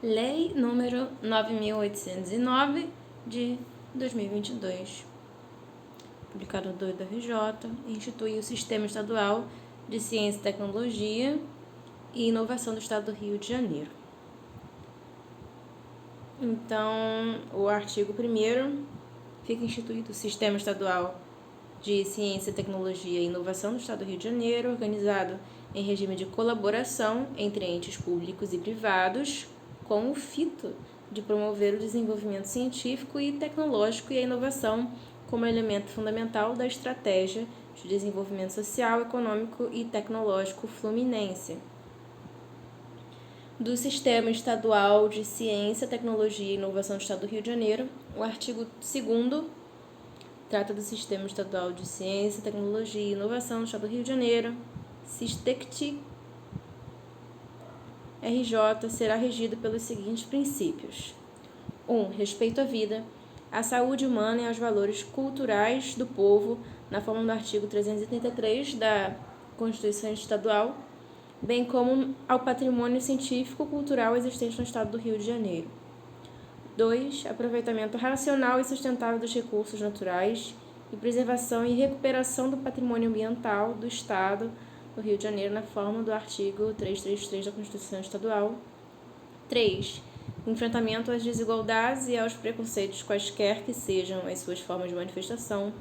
Lei número 9.809 de 2022, publicado 2 da RJ, institui o Sistema Estadual de Ciência, Tecnologia e Inovação do Estado do Rio de Janeiro. Então, o artigo 1º fica instituído o Sistema Estadual de Ciência, Tecnologia e Inovação do Estado do Rio de Janeiro, organizado em regime de colaboração entre entes públicos e privados, com o fito de promover o desenvolvimento científico e tecnológico e a inovação como elemento fundamental da estratégia de desenvolvimento social, econômico e tecnológico fluminense. Do Sistema Estadual de Ciência, Tecnologia e Inovação do Estado do Rio de Janeiro, o artigo 2º trata do Sistema Estadual de Ciência, Tecnologia e Inovação do Estado do Rio de Janeiro, SISTECT RJ, será regido pelos seguintes princípios: 1. Respeito à vida, à saúde humana e aos valores culturais do povo, na forma do artigo 333 da Constituição Estadual, bem como ao patrimônio científico e cultural existente no Estado do Rio de Janeiro. 2. Aproveitamento racional e sustentável dos recursos naturais e preservação e recuperação do patrimônio ambiental do Estado do Rio de Janeiro, na forma do artigo 333 da Constituição Estadual. 3. Enfrentamento às desigualdades e aos preconceitos quaisquer que sejam as suas formas de manifestação.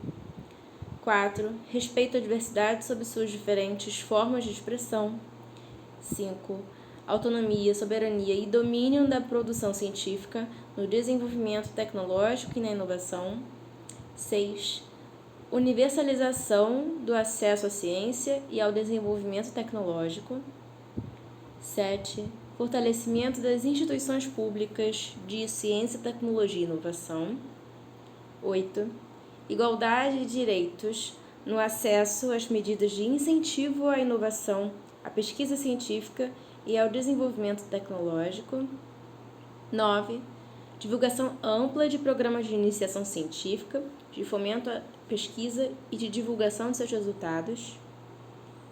4. Respeito à diversidade sob suas diferentes formas de expressão. 5. Autonomia, soberania e domínio da produção científica no desenvolvimento tecnológico e na inovação. 6. Universalização do acesso à ciência e ao desenvolvimento tecnológico. 7. Fortalecimento das instituições públicas de ciência, tecnologia e inovação. 8. Igualdade de direitos no acesso às medidas de incentivo à inovação, à pesquisa científica e ao desenvolvimento tecnológico. 9. Divulgação ampla de programas de iniciação científica, de fomento à pesquisa e de divulgação de seus resultados.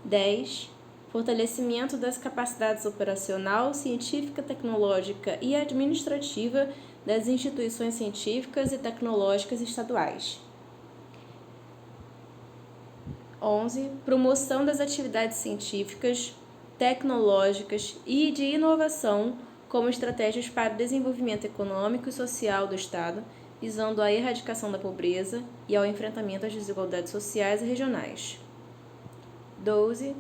10. Fortalecimento das capacidades operacional, científica, tecnológica e administrativa das instituições científicas e tecnológicas estaduais. 11. Promoção das atividades científicas, tecnológicas e de inovação como estratégias para o desenvolvimento econômico e social do Estado, visando a erradicação da pobreza e ao enfrentamento às desigualdades sociais e regionais. 12.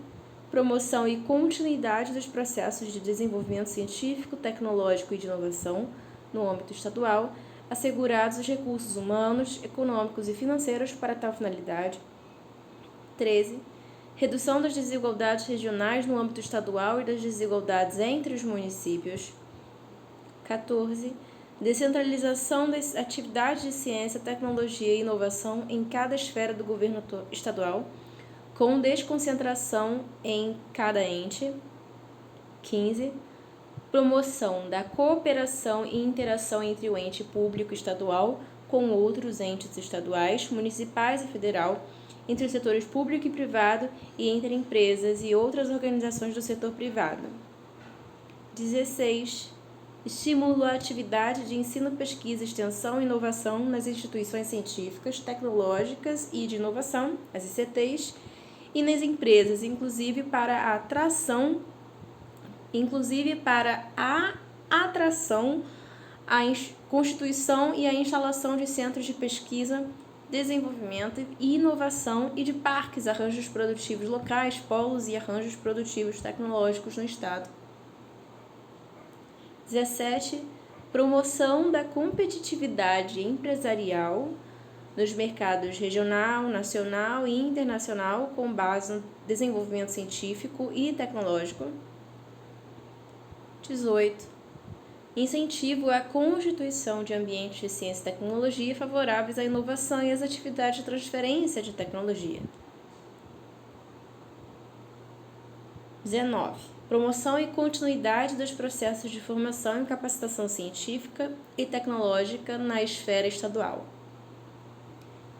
Promoção e continuidade dos processos de desenvolvimento científico, tecnológico e de inovação no âmbito estadual, assegurados os recursos humanos, econômicos e financeiros para tal finalidade. 13. Redução das desigualdades regionais no âmbito estadual e das desigualdades entre os municípios. 14. Descentralização das atividades de ciência, tecnologia e inovação em cada esfera do governo estadual, com desconcentração em cada ente. 15. Promoção da cooperação e interação entre o ente público estadual com outros entes estaduais, municipais e federal, entre os setores público e privado e entre empresas e outras organizações do setor privado. 16. Estímulo à atividade de ensino, pesquisa, extensão e inovação nas instituições científicas, tecnológicas e de inovação, as ICTs, e nas empresas, inclusive para a atração, a constituição e a instalação de centros de pesquisa, desenvolvimento e inovação e de parques, arranjos produtivos locais, polos e arranjos produtivos tecnológicos no Estado. 17. Promoção da competitividade empresarial nos mercados regional, nacional e internacional com base no desenvolvimento científico e tecnológico. 18. Incentivo à constituição de ambientes de ciência e tecnologia favoráveis à inovação e às atividades de transferência de tecnologia. 19. Promoção e continuidade dos processos de formação e capacitação científica e tecnológica na esfera estadual.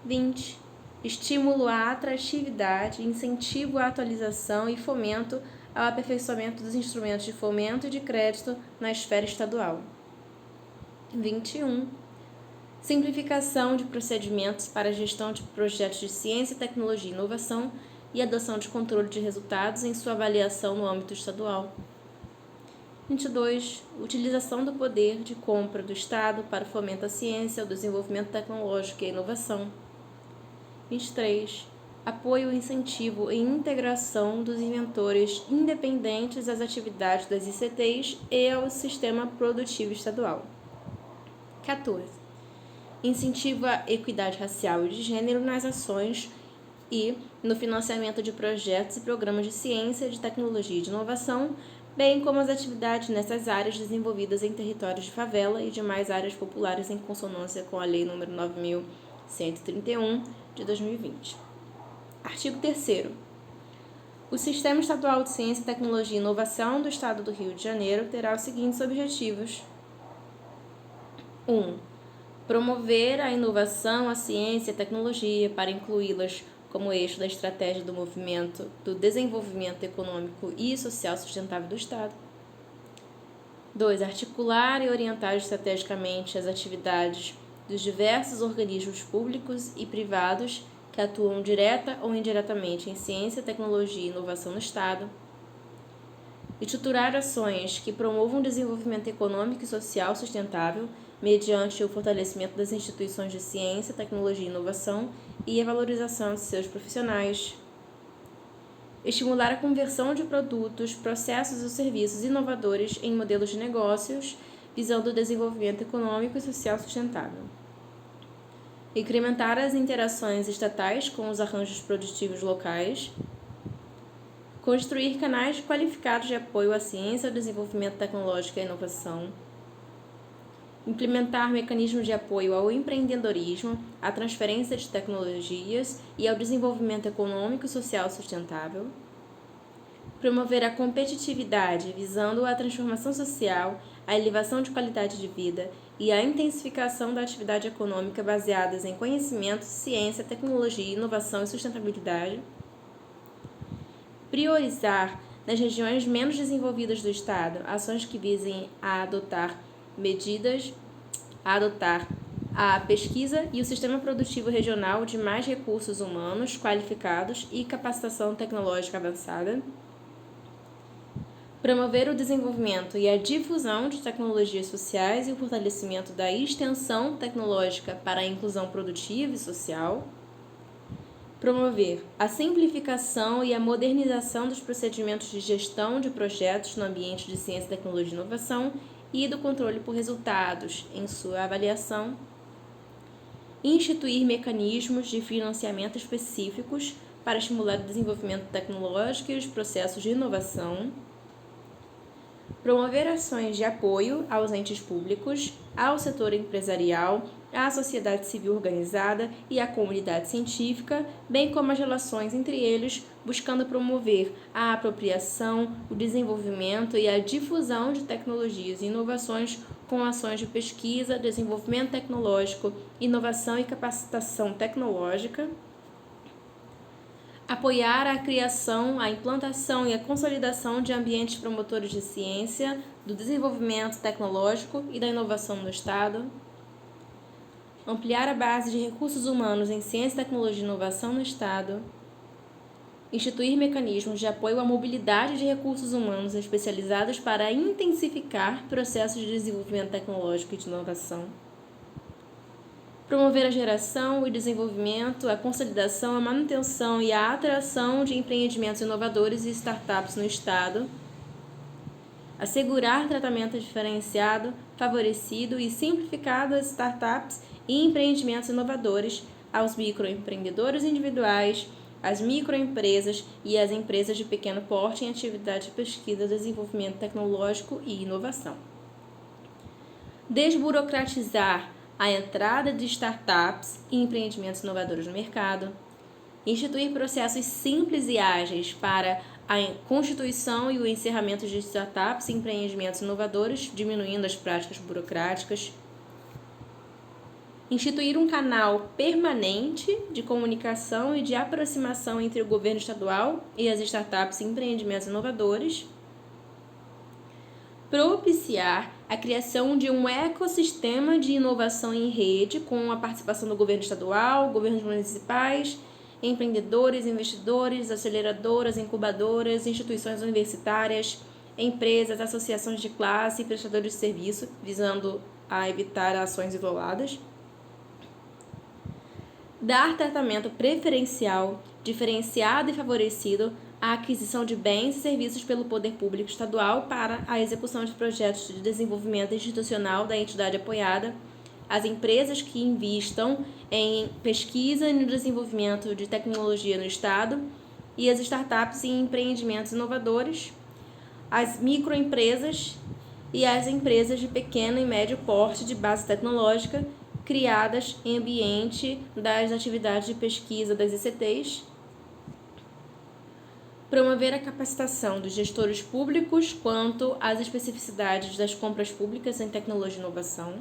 20. Estímulo à atratividade, incentivo à atualização e fomento ao aperfeiçoamento dos instrumentos de fomento e de crédito na esfera estadual. 21. Simplificação de procedimentos para a gestão de projetos de ciência, tecnologia e inovação e adoção de controle de resultados em sua avaliação no âmbito estadual. 22. Utilização do poder de compra do Estado para o fomento à ciência, o desenvolvimento tecnológico e a inovação. 23. Apoio, incentivo e integração dos inventores independentes às atividades das ICTs e ao sistema produtivo estadual. 14. Incentivo à equidade racial e de gênero nas ações e no financiamento de projetos e programas de ciência, de tecnologia e de inovação, bem como as atividades nessas áreas desenvolvidas em territórios de favela e demais áreas populares em consonância com a Lei nº 9.131, de 2020. Artigo 3º. O Sistema Estadual de Ciência, Tecnologia e Inovação do Estado do Rio de Janeiro terá os seguintes objetivos. 1. Promover a inovação, a ciência e a tecnologia para incluí-las como eixo da estratégia do movimento do desenvolvimento econômico e social sustentável do Estado. 2. Articular e orientar estrategicamente as atividades dos diversos organismos públicos e privados que atuam direta ou indiretamente em ciência, tecnologia e inovação no Estado. Estruturar ações que promovam o desenvolvimento econômico e social sustentável mediante o fortalecimento das instituições de ciência, tecnologia e inovação e a valorização de seus profissionais. Estimular a conversão de produtos, processos ou serviços inovadores em modelos de negócios, visando o desenvolvimento econômico e social sustentável. Incrementar as interações estatais com os arranjos produtivos locais. Construir canais qualificados de apoio à ciência, ao desenvolvimento tecnológico e à inovação. Implementar mecanismos de apoio ao empreendedorismo, à transferência de tecnologias e ao desenvolvimento econômico e social sustentável. Promover a competitividade, visando a transformação social, a elevação de qualidade de vida e a intensificação da atividade econômica baseadas em conhecimento, ciência, tecnologia, inovação e sustentabilidade. Priorizar, nas regiões menos desenvolvidas do Estado, ações que visem a adotar a pesquisa e o sistema produtivo regional de mais recursos humanos qualificados e capacitação tecnológica avançada. Promover o desenvolvimento e a difusão de tecnologias sociais e o fortalecimento da extensão tecnológica para a inclusão produtiva e social. Promover a simplificação e a modernização dos procedimentos de gestão de projetos no ambiente de ciência, tecnologia e inovação e do controle por resultados em sua avaliação. Instituir mecanismos de financiamento específicos para estimular o desenvolvimento tecnológico e os processos de inovação. Promover ações de apoio aos entes públicos, ao setor empresarial, à sociedade civil organizada e à comunidade científica, bem como as relações entre eles, buscando promover a apropriação, o desenvolvimento e a difusão de tecnologias e inovações com ações de pesquisa, desenvolvimento tecnológico, inovação e capacitação tecnológica. Apoiar a criação, a implantação e a consolidação de ambientes promotores de ciência, do desenvolvimento tecnológico e da inovação no Estado. Ampliar a base de recursos humanos em ciência, tecnologia e inovação no Estado. Instituir mecanismos de apoio à mobilidade de recursos humanos especializados para intensificar processos de desenvolvimento tecnológico e de inovação. Promover a geração, o desenvolvimento, a consolidação, a manutenção e a atração de empreendimentos inovadores e startups no Estado. Assegurar tratamento diferenciado, favorecido e simplificado às startups e empreendimentos inovadores, aos microempreendedores individuais, às microempresas e às empresas de pequeno porte em atividade de pesquisa, desenvolvimento tecnológico e inovação. Desburocratizar a entrada de startups e empreendimentos inovadores no mercado, instituir processos simples e ágeis para a constituição e o encerramento de startups e empreendimentos inovadores, diminuindo as práticas burocráticas, instituir um canal permanente de comunicação e de aproximação entre o governo estadual e as startups e empreendimentos inovadores, propiciar a criação de um ecossistema de inovação em rede com a participação do governo estadual, governos municipais, empreendedores, investidores, aceleradoras, incubadoras, instituições universitárias, empresas, associações de classe e prestadores de serviço, visando a evitar ações isoladas. Dar tratamento preferencial, diferenciado e favorecido à aquisição de bens e serviços pelo poder público estadual para a execução de projetos de desenvolvimento institucional da entidade apoiada, as empresas que investam em pesquisa e no desenvolvimento de tecnologia no estado e as startups e empreendimentos inovadores, as microempresas e as empresas de pequeno e médio porte de base tecnológica criadas em ambiente das atividades de pesquisa das ICTs, promover a capacitação dos gestores públicos quanto às especificidades das compras públicas em tecnologia e inovação,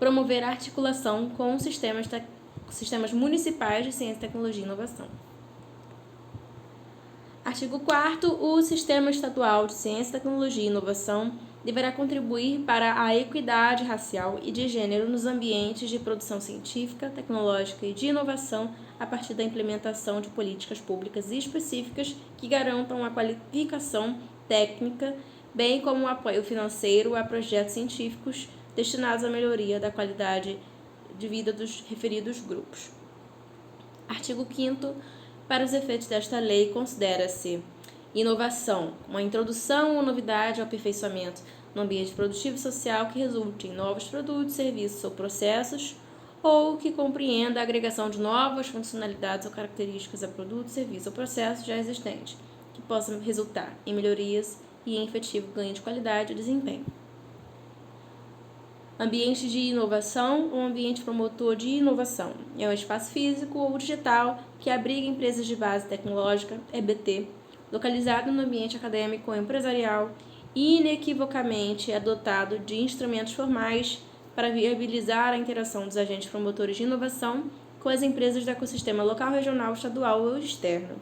promover a articulação com sistemas municipais de ciência, tecnologia e inovação. Artigo 4º. O Sistema Estadual de Ciência, Tecnologia e Inovação deverá contribuir para a equidade racial e de gênero nos ambientes de produção científica, tecnológica e de inovação a partir da implementação de políticas públicas específicas que garantam a qualificação técnica, bem como o apoio financeiro a projetos científicos destinados à melhoria da qualidade de vida dos referidos grupos. Artigo 5º. Para os efeitos desta lei, considera-se inovação, uma introdução ou novidade ou aperfeiçoamento no ambiente produtivo e social que resulte em novos produtos, serviços ou processos, ou que compreenda a agregação de novas funcionalidades ou características a produtos, serviços ou processos já existentes, que possam resultar em melhorias e em efetivo ganho de qualidade e desempenho. Ambiente de inovação ou ambiente promotor de inovação é um espaço físico ou digital que abriga empresas de base tecnológica, EBT, localizado no ambiente acadêmico ou empresarial e inequivocamente é dotado de instrumentos formais para viabilizar a interação dos agentes promotores de inovação com as empresas do ecossistema local, regional, estadual ou externo.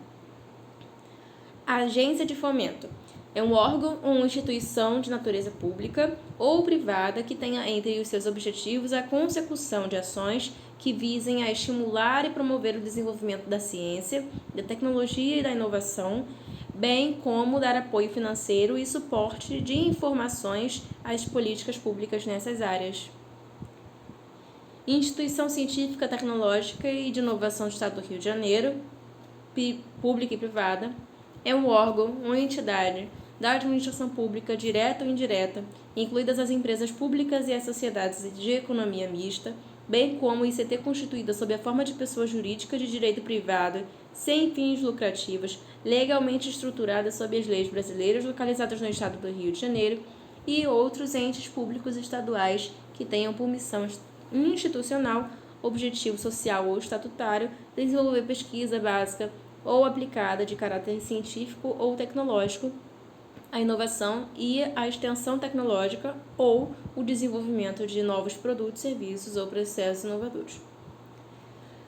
A agência de fomento é um órgão ou instituição de natureza pública ou privada que tenha entre os seus objetivos a consecução de ações que visem a estimular e promover o desenvolvimento da ciência, da tecnologia e da inovação, bem como dar apoio financeiro e suporte de informações às políticas públicas nessas áreas. Instituição Científica, Tecnológica e de Inovação do Estado do Rio de Janeiro, pública e privada, é um órgão ou entidade da administração pública, direta ou indireta, incluídas as empresas públicas e as sociedades de economia mista, bem como ICT constituída sob a forma de pessoa jurídica de direito privado, sem fins lucrativos, legalmente estruturada sob as leis brasileiras localizadas no Estado do Rio de Janeiro e outros entes públicos estaduais que tenham por missão institucional, objetivo social ou estatutário, desenvolver pesquisa básica ou aplicada de caráter científico ou tecnológico, a inovação e a extensão tecnológica ou o desenvolvimento de novos produtos, serviços ou processos inovadores.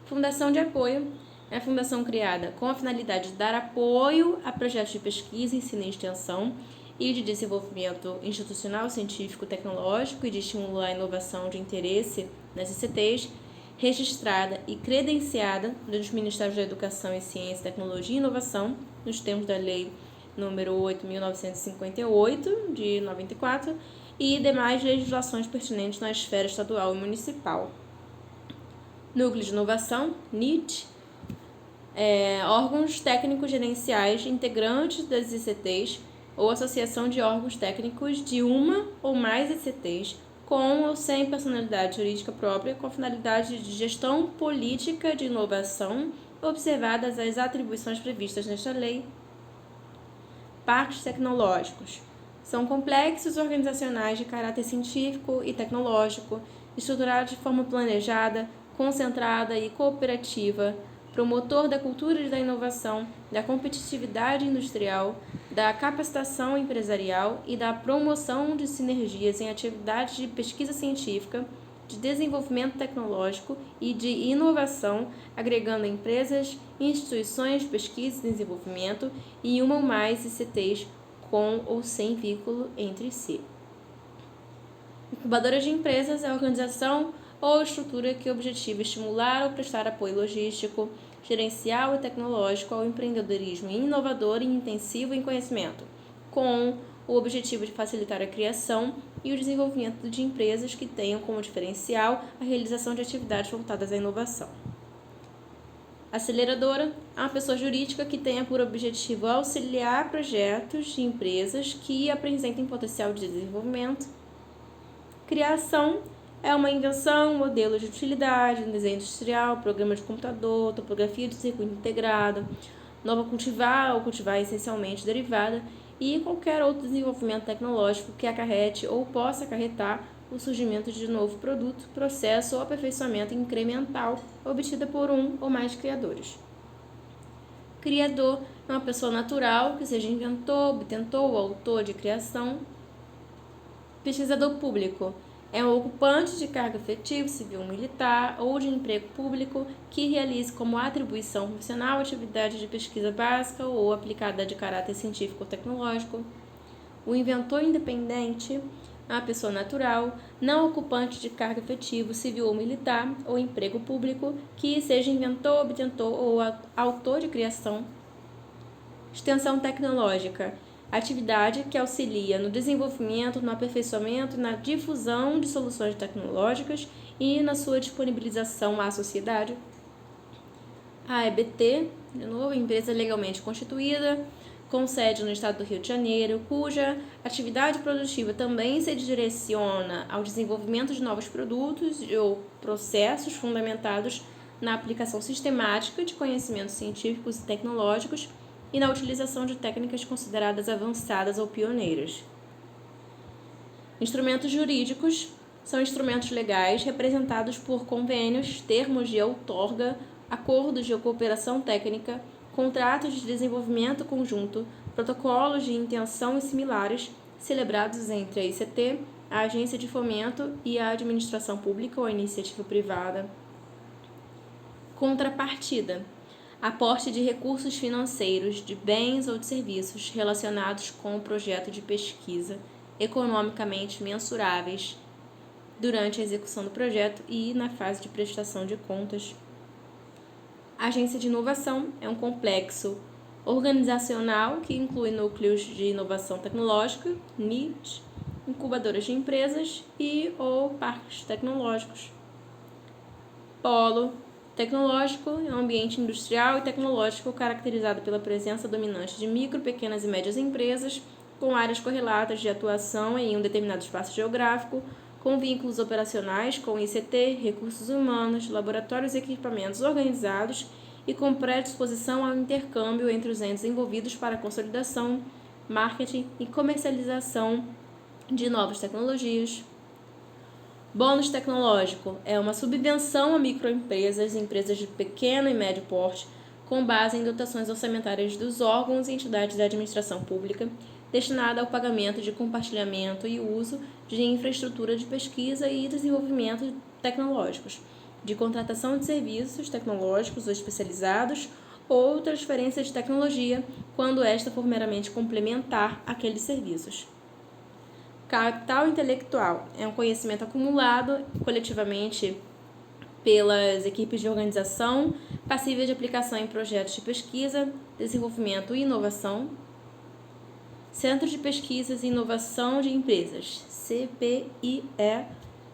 Fundação de apoio é a fundação criada com a finalidade de dar apoio a projetos de pesquisa, ensino e extensão e de desenvolvimento institucional, científico, tecnológico e de estimular a inovação de interesse nas ICTs, registrada e credenciada nos Ministérios da Educação e Ciência, Tecnologia e Inovação, nos termos da Lei número 8.958, de 94, e demais legislações pertinentes na esfera estadual e municipal. Núcleo de Inovação, NIT, órgãos técnicos gerenciais integrantes das ICTs ou associação de órgãos técnicos de uma ou mais ICTs com ou sem personalidade jurídica própria com a finalidade de gestão política de inovação, observadas as atribuições previstas nesta lei. Parques tecnológicos são complexos organizacionais de caráter científico e tecnológico, estruturados de forma planejada, concentrada e cooperativa, promotor da cultura da inovação, da competitividade industrial, da capacitação empresarial e da promoção de sinergias em atividades de pesquisa científica, de desenvolvimento tecnológico e de inovação, agregando empresas, instituições de pesquisa e desenvolvimento e uma ou mais ICTs com ou sem vínculo entre si. Incubadora de empresas é a organização ou estrutura que objetiva estimular ou prestar apoio logístico, gerencial e tecnológico ao empreendedorismo inovador e intensivo em conhecimento, com o objetivo de facilitar a criação e o desenvolvimento de empresas que tenham como diferencial a realização de atividades voltadas à inovação. Aceleradora é uma pessoa jurídica que tenha por objetivo auxiliar projetos de empresas que apresentem potencial de desenvolvimento. Criação é uma invenção, modelo de utilidade, um desenho industrial, programa de computador, topografia de circuito integrado, nova cultivar ou cultivar essencialmente derivada e qualquer outro desenvolvimento tecnológico que acarrete ou possa acarretar o surgimento de novo produto, processo ou aperfeiçoamento incremental obtida por um ou mais criadores. Criador é uma pessoa natural que seja inventor, obtentor ou autor de criação. Pesquisador público é um ocupante de cargo efetivo, civil ou militar ou de emprego público que realize como atribuição profissional atividade de pesquisa básica ou aplicada de caráter científico ou tecnológico. O inventor independente é uma pessoa natural, não ocupante de cargo efetivo, civil ou militar ou emprego público que seja inventor, obtentor ou autor de criação. Extensão tecnológica, atividade que auxilia no desenvolvimento, no aperfeiçoamento e na difusão de soluções tecnológicas e na sua disponibilização à sociedade. A EBT, de novo, empresa legalmente constituída, com sede no estado do Rio de Janeiro, cuja atividade produtiva também se direciona ao desenvolvimento de novos produtos ou processos fundamentados na aplicação sistemática de conhecimentos científicos e tecnológicos e na utilização de técnicas consideradas avançadas ou pioneiras. Instrumentos jurídicos são instrumentos legais representados por convênios, termos de outorga, acordos de cooperação técnica, contratos de desenvolvimento conjunto, protocolos de intenção e similares, celebrados entre a ICT, a Agência de Fomento e a administração pública ou a iniciativa privada. Contrapartida: aporte de recursos financeiros, de bens ou de serviços relacionados com o projeto de pesquisa, economicamente mensuráveis durante a execução do projeto e na fase de prestação de contas. A Agência de Inovação é um complexo organizacional que inclui núcleos de inovação tecnológica, NITs, incubadoras de empresas e ou parques tecnológicos. Polo tecnológico é um ambiente industrial e tecnológico caracterizado pela presença dominante de micro, pequenas e médias empresas com áreas correlatas de atuação em um determinado espaço geográfico, com vínculos operacionais com ICT, recursos humanos, laboratórios e equipamentos organizados e com predisposição ao intercâmbio entre os entes envolvidos para a consolidação, marketing e comercialização de novas tecnologias. Bônus tecnológico é uma subvenção a microempresas, empresas de pequeno e médio porte, com base em dotações orçamentárias dos órgãos e entidades da administração pública, destinada ao pagamento de compartilhamento e uso de infraestrutura de pesquisa e desenvolvimento tecnológicos, de contratação de serviços tecnológicos ou especializados ou transferência de tecnologia, quando esta for meramente complementar aqueles serviços. Capital intelectual é um conhecimento acumulado coletivamente pelas equipes de organização, passível de aplicação em projetos de pesquisa, desenvolvimento e inovação. Centro de Pesquisas e Inovação de Empresas, CPIE,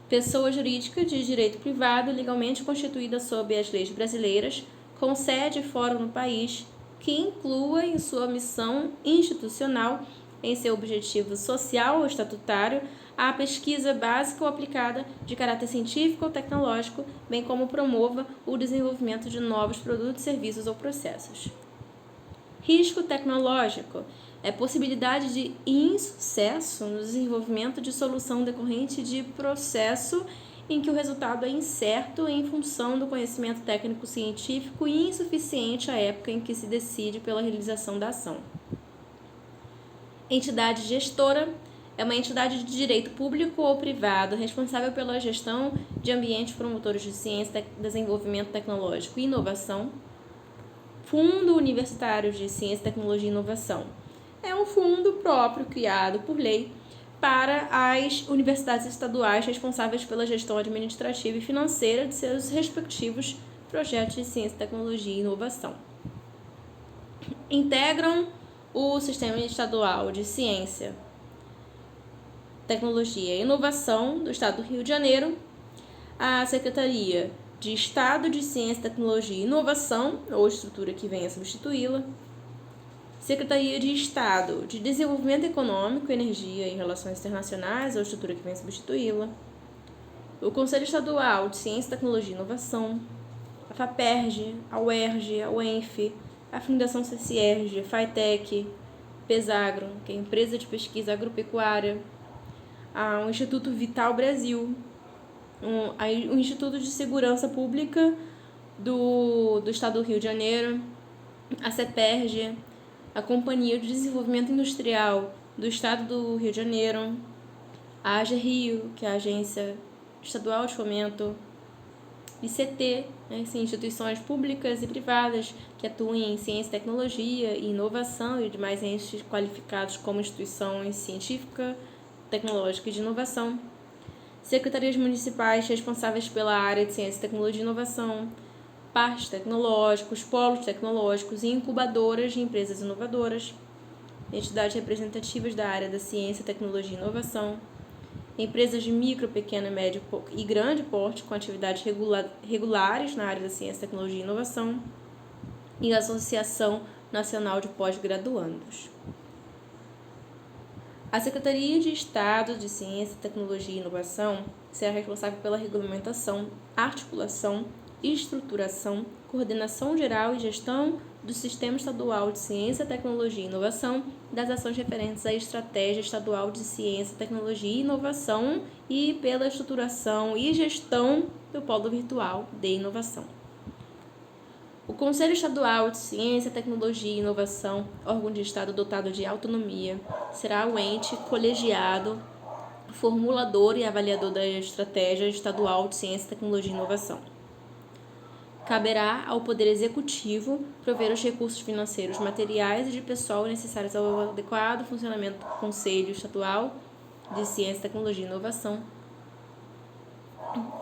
pessoa jurídica de direito privado legalmente constituída sob as leis brasileiras, com sede e fórum no país, que inclua em sua missão institucional, em seu objetivo social ou estatutário, a pesquisa básica ou aplicada de caráter científico ou tecnológico, bem como promova o desenvolvimento de novos produtos, serviços ou processos. Risco tecnológico é possibilidade de insucesso no desenvolvimento de solução decorrente de processo em que o resultado é incerto em função do conhecimento técnico-científico e insuficiente à época em que se decide pela realização da ação. Entidade gestora é uma entidade de direito público ou privado responsável pela gestão de ambientes promotores de ciência, desenvolvimento tecnológico e inovação. Fundo Universitário de Ciência, Tecnologia e Inovação. É um fundo próprio criado por lei para as universidades estaduais responsáveis pela gestão administrativa e financeira de seus respectivos projetos de ciência, tecnologia e inovação. Integram o Sistema Estadual de Ciência, Tecnologia e Inovação do Estado do Rio de Janeiro, a Secretaria de Estado de Ciência, Tecnologia e Inovação, ou estrutura que venha a substituí-la, Secretaria de Estado de Desenvolvimento Econômico, Energia e Relações Internacionais, ou estrutura que venha a substituí-la, o Conselho Estadual de Ciência, Tecnologia e Inovação, a FAPERJ, a UERJ, a UENF, a Fundação CCIERJ, a FATEC, Pesagro, que é a Empresa de Pesquisa Agropecuária, o Instituto Vital Brasil, o Instituto de Segurança Pública do Estado do Rio de Janeiro, a CEPERJ, a Companhia de Desenvolvimento Industrial do Estado do Rio de Janeiro, a AGRIO, que é a Agência Estadual de Fomento, ICT, instituições públicas e privadas que atuem em ciência, tecnologia e inovação e demais entes qualificados como instituições científica, tecnológica e de inovação, secretarias municipais responsáveis pela área de ciência, tecnologia e inovação, parques tecnológicos, polos tecnológicos e incubadoras de empresas inovadoras, entidades representativas da área da ciência, tecnologia e inovação, empresas de micro, pequeno, médio e grande porte com atividades regulares na área da ciência, tecnologia e inovação e a Associação Nacional de Pós-Graduandos. A Secretaria de Estado de Ciência, Tecnologia e Inovação será responsável pela regulamentação, articulação, estruturação, coordenação geral e gestão do Sistema Estadual de Ciência, Tecnologia e Inovação, das ações referentes à Estratégia Estadual de Ciência, Tecnologia e Inovação e pela estruturação e gestão do Polo Virtual de Inovação. O Conselho Estadual de Ciência, Tecnologia e Inovação, órgão de Estado dotado de autonomia, será o ente colegiado, formulador e avaliador da Estratégia Estadual de Ciência, Tecnologia e Inovação. Caberá ao Poder Executivo prover os recursos financeiros, materiais e de pessoal necessários ao adequado funcionamento do Conselho Estadual de Ciência, Tecnologia e Inovação.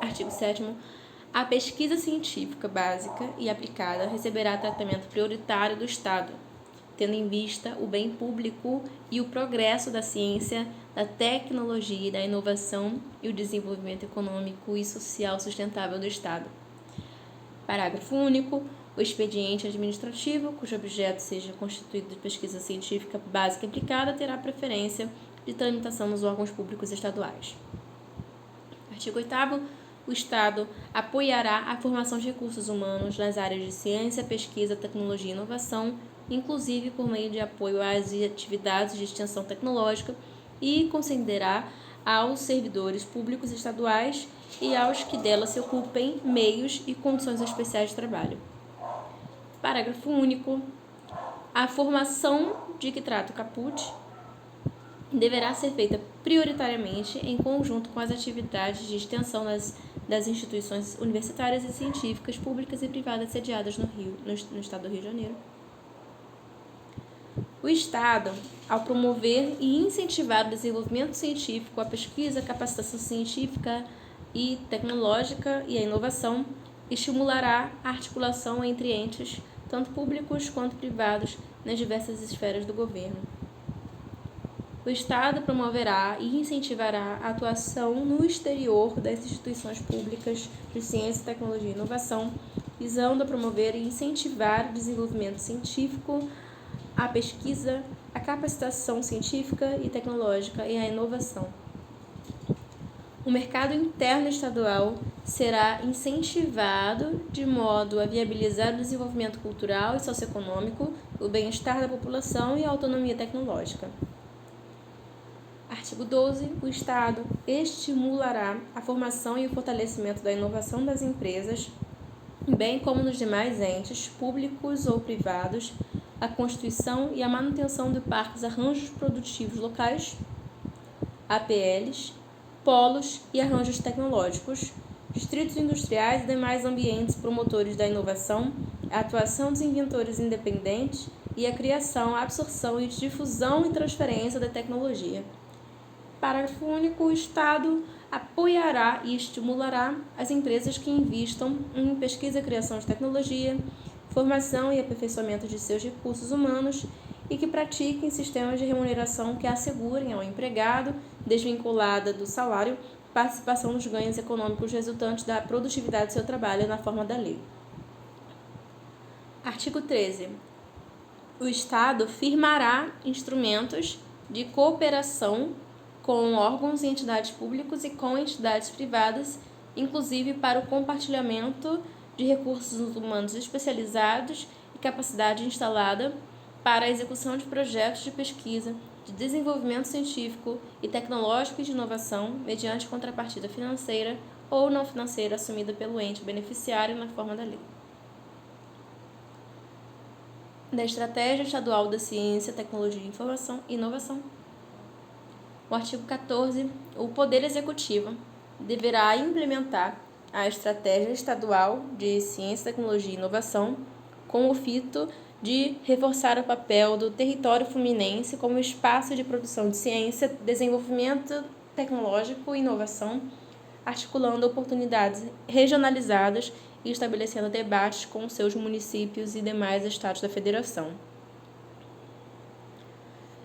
Artigo 7º. A pesquisa científica básica e aplicada receberá tratamento prioritário do Estado, tendo em vista o bem público e o progresso da ciência, da tecnologia e da inovação e o desenvolvimento econômico e social sustentável do Estado. Parágrafo único. O expediente administrativo, cujo objeto seja constituído de pesquisa científica básica e aplicada, terá preferência de tramitação nos órgãos públicos estaduais. Artigo 8º. O Estado apoiará a formação de recursos humanos nas áreas de ciência, pesquisa, tecnologia e inovação, inclusive por meio de apoio às atividades de extensão tecnológica, e concederá aos servidores públicos estaduais e aos que dela se ocupem meios e condições especiais de trabalho. Parágrafo único. A formação de que trata o caput deverá ser feita prioritariamente em conjunto com as atividades de extensão das instituições universitárias e científicas públicas e privadas sediadas no Estado do Rio de Janeiro. O Estado, ao promover e incentivar o desenvolvimento científico, a pesquisa, a capacitação científica e tecnológica e a inovação, estimulará a articulação entre entes, tanto públicos quanto privados, nas diversas esferas do governo. O Estado promoverá e incentivará a atuação no exterior das instituições públicas de ciência, tecnologia e inovação, visando a promover e incentivar o desenvolvimento científico, a pesquisa, a capacitação científica e tecnológica e a inovação. O mercado interno estadual será incentivado de modo a viabilizar o desenvolvimento cultural e socioeconômico, o bem-estar da população e a autonomia tecnológica. Artigo 12. O Estado estimulará a formação e o fortalecimento da inovação das empresas, bem como nos demais entes, públicos ou privados, a constituição e a manutenção de parques arranjos produtivos locais, APLs, polos e arranjos tecnológicos, distritos industriais e demais ambientes promotores da inovação, a atuação dos inventores independentes e a criação, absorção e difusão e transferência da tecnologia. Parágrafo único. O Estado apoiará e estimulará as empresas que investam em pesquisa e criação de tecnologia, formação e aperfeiçoamento de seus recursos humanos e que pratiquem sistemas de remuneração que assegurem ao empregado, desvinculada do salário, participação nos ganhos econômicos resultantes da produtividade do seu trabalho na forma da lei. Artigo 13. O Estado firmará instrumentos de cooperação com órgãos e entidades públicos e com entidades privadas, inclusive para o compartilhamento de recursos humanos especializados e capacidade instalada para a execução de projetos de pesquisa, de desenvolvimento científico e tecnológico e de inovação, mediante contrapartida financeira ou não financeira assumida pelo ente beneficiário na forma da lei. Da Estratégia Estadual da Ciência, Tecnologia, Informação e Inovação. O artigo 14. O Poder Executivo deverá implementar a Estratégia Estadual de Ciência, Tecnologia e Inovação com o fito de reforçar o papel do território fluminense como espaço de produção de ciência, desenvolvimento tecnológico e inovação, articulando oportunidades regionalizadas e estabelecendo debates com seus municípios e demais estados da federação.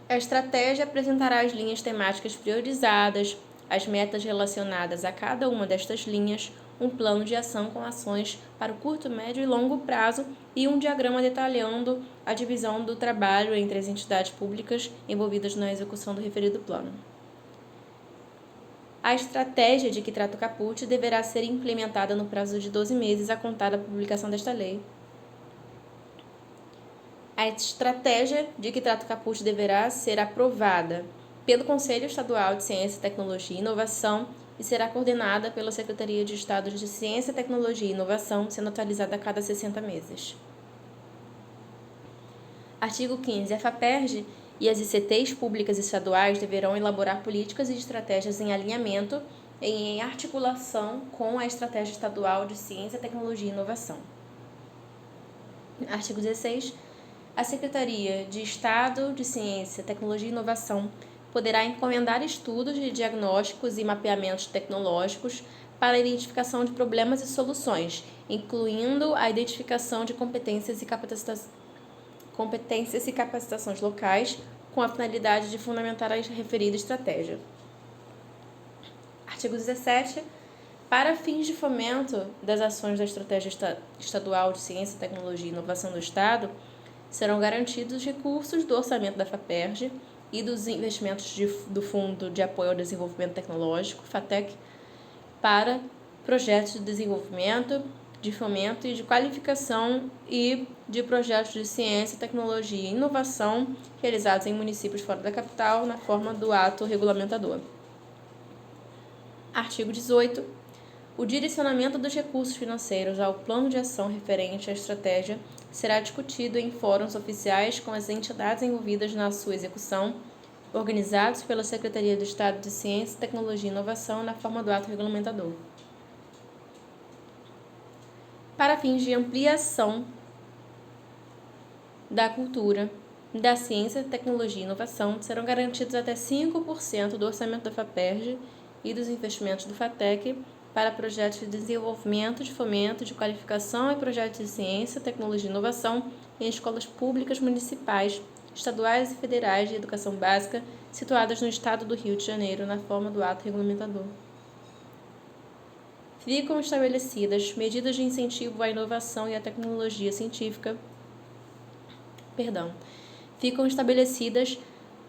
A estratégia apresentará as linhas temáticas priorizadas, as metas relacionadas a cada uma destas linhas, um plano de ação com ações para o curto, médio e longo prazo e um diagrama detalhando a divisão do trabalho entre as entidades públicas envolvidas na execução do referido plano. A estratégia de que trata o caput deverá ser implementada no prazo de 12 meses a contar da publicação desta lei. A estratégia de que trata o caput deverá ser aprovada pelo Conselho Estadual de Ciência, Tecnologia e Inovação e será coordenada pela Secretaria de Estado de Ciência, Tecnologia e Inovação, sendo atualizada a cada 60 meses. Artigo 15. A FAPERJ e as ICTs públicas estaduais deverão elaborar políticas e estratégias em alinhamento e em articulação com a Estratégia Estadual de Ciência, Tecnologia e Inovação. Artigo 16. A Secretaria de Estado de Ciência, Tecnologia e Inovação poderá encomendar estudos de diagnósticos e mapeamentos tecnológicos para a identificação de problemas e soluções, incluindo a identificação de competências e capacitações locais, com a finalidade de fundamentar a referida estratégia. Artigo 17. Para fins de fomento das ações da Estratégia Estadual de Ciência, Tecnologia e Inovação do Estado, serão garantidos os recursos do orçamento da FAPERJ e dos investimentos do Fundo de Apoio ao Desenvolvimento Tecnológico, FATEC, para projetos de desenvolvimento, de fomento e de qualificação e de projetos de ciência, tecnologia e inovação realizados em municípios fora da capital, na forma do ato regulamentador. Artigo 18. O direcionamento dos recursos financeiros ao plano de ação referente à estratégia será discutido em fóruns oficiais com as entidades envolvidas na sua execução, organizados pela Secretaria de Estado de Ciência, Tecnologia e Inovação na forma do ato regulamentador. Para fins de ampliação da cultura, da ciência, tecnologia e inovação, serão garantidos até 5% do orçamento da FAPERJ e dos investimentos do FATEC para projetos de desenvolvimento, de fomento, de qualificação e projetos de ciência, tecnologia e inovação em escolas públicas municipais, estaduais e federais de educação básica situadas no estado do Rio de Janeiro, na forma do ato regulamentador. Ficam estabelecidas medidas de incentivo à inovação e à tecnologia científica. Ficam estabelecidas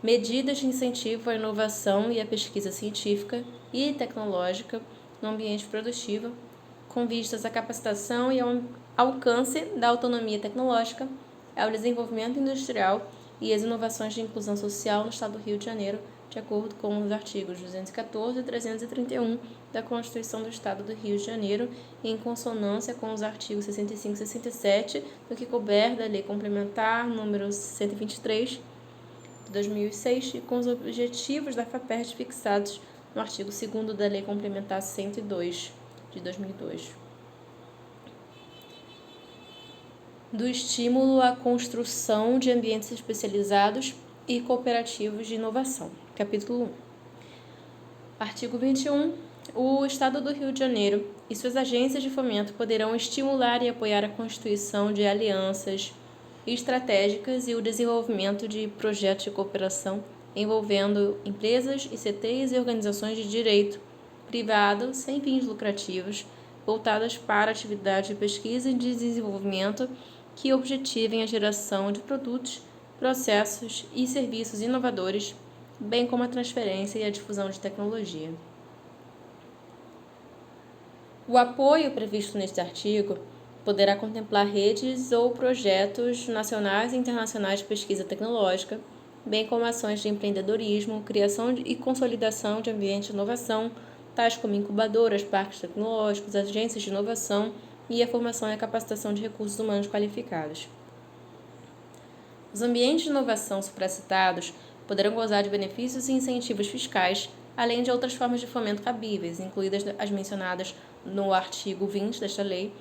medidas de incentivo à inovação e à pesquisa científica e tecnológica no ambiente produtivo, com vistas à capacitação e ao alcance da autonomia tecnológica, ao desenvolvimento industrial e às inovações de inclusão social no Estado do Rio de Janeiro, de acordo com os artigos 214 e 331 da Constituição do Estado do Rio de Janeiro e em consonância com os artigos 65 e 67 do que couber da Lei Complementar número 123 de 2006 e com os objetivos da FAPERJ fixados no artigo 2º da Lei Complementar 102, de 2002. Do estímulo à construção de ambientes especializados e cooperativos de inovação. Capítulo 1. Artigo 21. O Estado do Rio de Janeiro e suas agências de fomento poderão estimular e apoiar a constituição de alianças estratégicas e o desenvolvimento de projetos de cooperação envolvendo empresas, ICTs e organizações de direito privado sem fins lucrativos voltadas para atividades de pesquisa e de desenvolvimento que objetivem a geração de produtos, processos e serviços inovadores, bem como a transferência e a difusão de tecnologia. O apoio previsto neste artigo poderá contemplar redes ou projetos nacionais e internacionais de pesquisa tecnológica, bem como ações de empreendedorismo, criação e consolidação de ambientes de inovação, tais como incubadoras, parques tecnológicos, agências de inovação e a formação e a capacitação de recursos humanos qualificados. Os ambientes de inovação supracitados poderão gozar de benefícios e incentivos fiscais, além de outras formas de fomento cabíveis, incluídas as mencionadas no artigo 20 desta lei,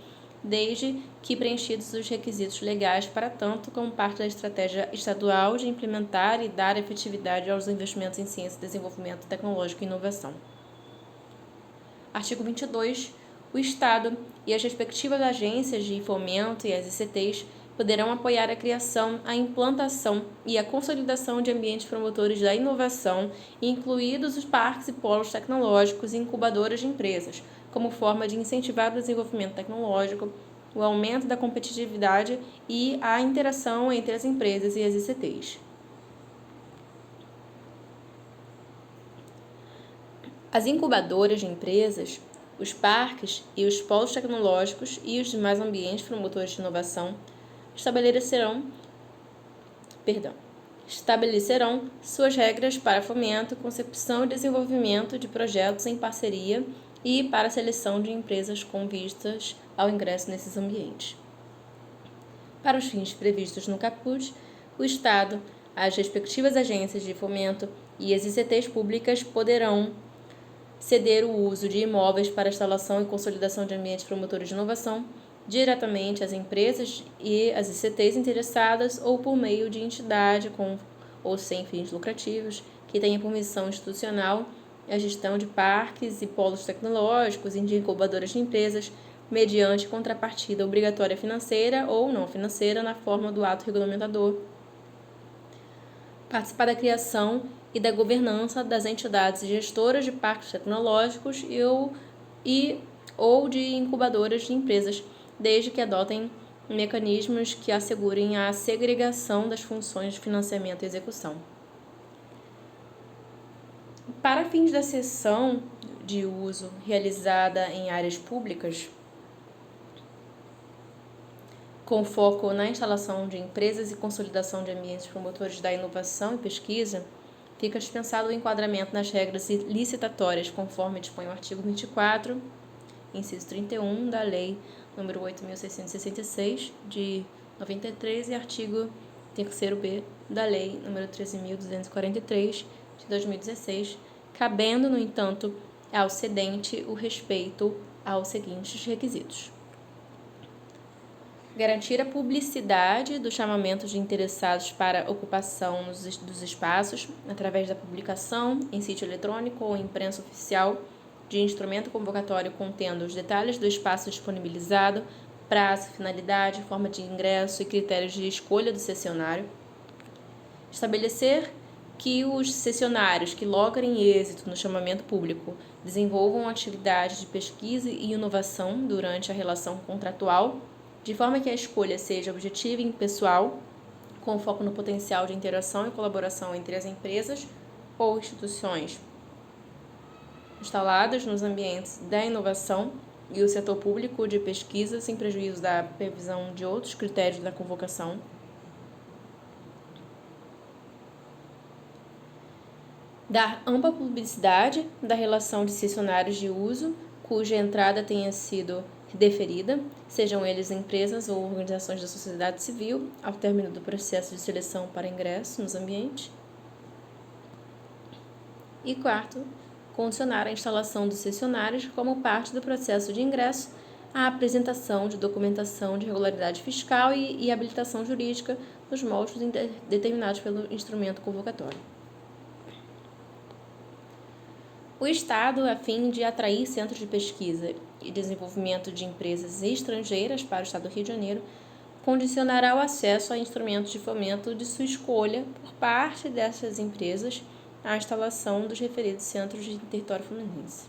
desde que preenchidos os requisitos legais para tanto como parte da estratégia estadual de implementar e dar efetividade aos investimentos em ciência, desenvolvimento tecnológico e inovação. Artigo 22. O Estado e as respectivas agências de fomento e as ICTs poderão apoiar a criação, a implantação e a consolidação de ambientes promotores da inovação, incluídos os parques e polos tecnológicos e incubadoras de empresas, como forma de incentivar o desenvolvimento tecnológico, o aumento da competitividade e a interação entre as empresas e as ICTs. As incubadoras de empresas, os parques e os polos tecnológicos e os demais ambientes promotores de inovação estabelecerão suas regras para fomento, concepção e desenvolvimento de projetos em parceria e para a seleção de empresas com vistas ao ingresso nesses ambientes. Para os fins previstos no caput, o Estado, as respectivas agências de fomento e as ICTs públicas poderão ceder o uso de imóveis para instalação e consolidação de ambientes promotores de inovação diretamente às empresas e às ICTs interessadas ou por meio de entidade com ou sem fins lucrativos que tenha por missão institucional a gestão de parques e polos tecnológicos e de incubadoras de empresas mediante contrapartida obrigatória financeira ou não financeira na forma do ato regulamentador. Participar da criação e da governança das entidades gestoras de parques tecnológicos ou de incubadoras de empresas, desde que adotem mecanismos que assegurem a segregação das funções de financiamento e execução. Para fins da cessão de uso realizada em áreas públicas, com foco na instalação de empresas e consolidação de ambientes promotores da inovação e pesquisa, fica dispensado o enquadramento nas regras licitatórias, conforme dispõe o artigo 24, inciso 31 da Lei nº 8.666, de 93, e artigo 3º-B da Lei nº 13.243, de 2016, cabendo, no entanto, ao cedente o respeito aos seguintes requisitos: garantir a publicidade dos chamamentos de interessados para ocupação dos espaços, através da publicação em sítio eletrônico ou imprensa oficial de instrumento convocatório contendo os detalhes do espaço disponibilizado, prazo, finalidade, forma de ingresso e critérios de escolha do cessionário. Estabelecer que os cessionários que logrem êxito no chamamento público desenvolvam atividade de pesquisa e inovação durante a relação contratual, de forma que a escolha seja objetiva e impessoal, com foco no potencial de interação e colaboração entre as empresas ou instituições instaladas nos ambientes da inovação e o setor público de pesquisa, sem prejuízo da previsão de outros critérios da convocação. Dar ampla publicidade da relação de cessionários de uso, cuja entrada tenha sido deferida, sejam eles empresas ou organizações da sociedade civil, ao término do processo de seleção para ingresso nos ambientes. E quarto, condicionar a instalação dos cessionários como parte do processo de ingresso à apresentação de documentação de regularidade fiscal e habilitação jurídica nos moldes determinados pelo instrumento convocatório. O Estado, a fim de atrair centros de pesquisa e desenvolvimento de empresas estrangeiras para o Estado do Rio de Janeiro, condicionará o acesso a instrumentos de fomento de sua escolha por parte dessas empresas à instalação dos referidos centros de território fluminense.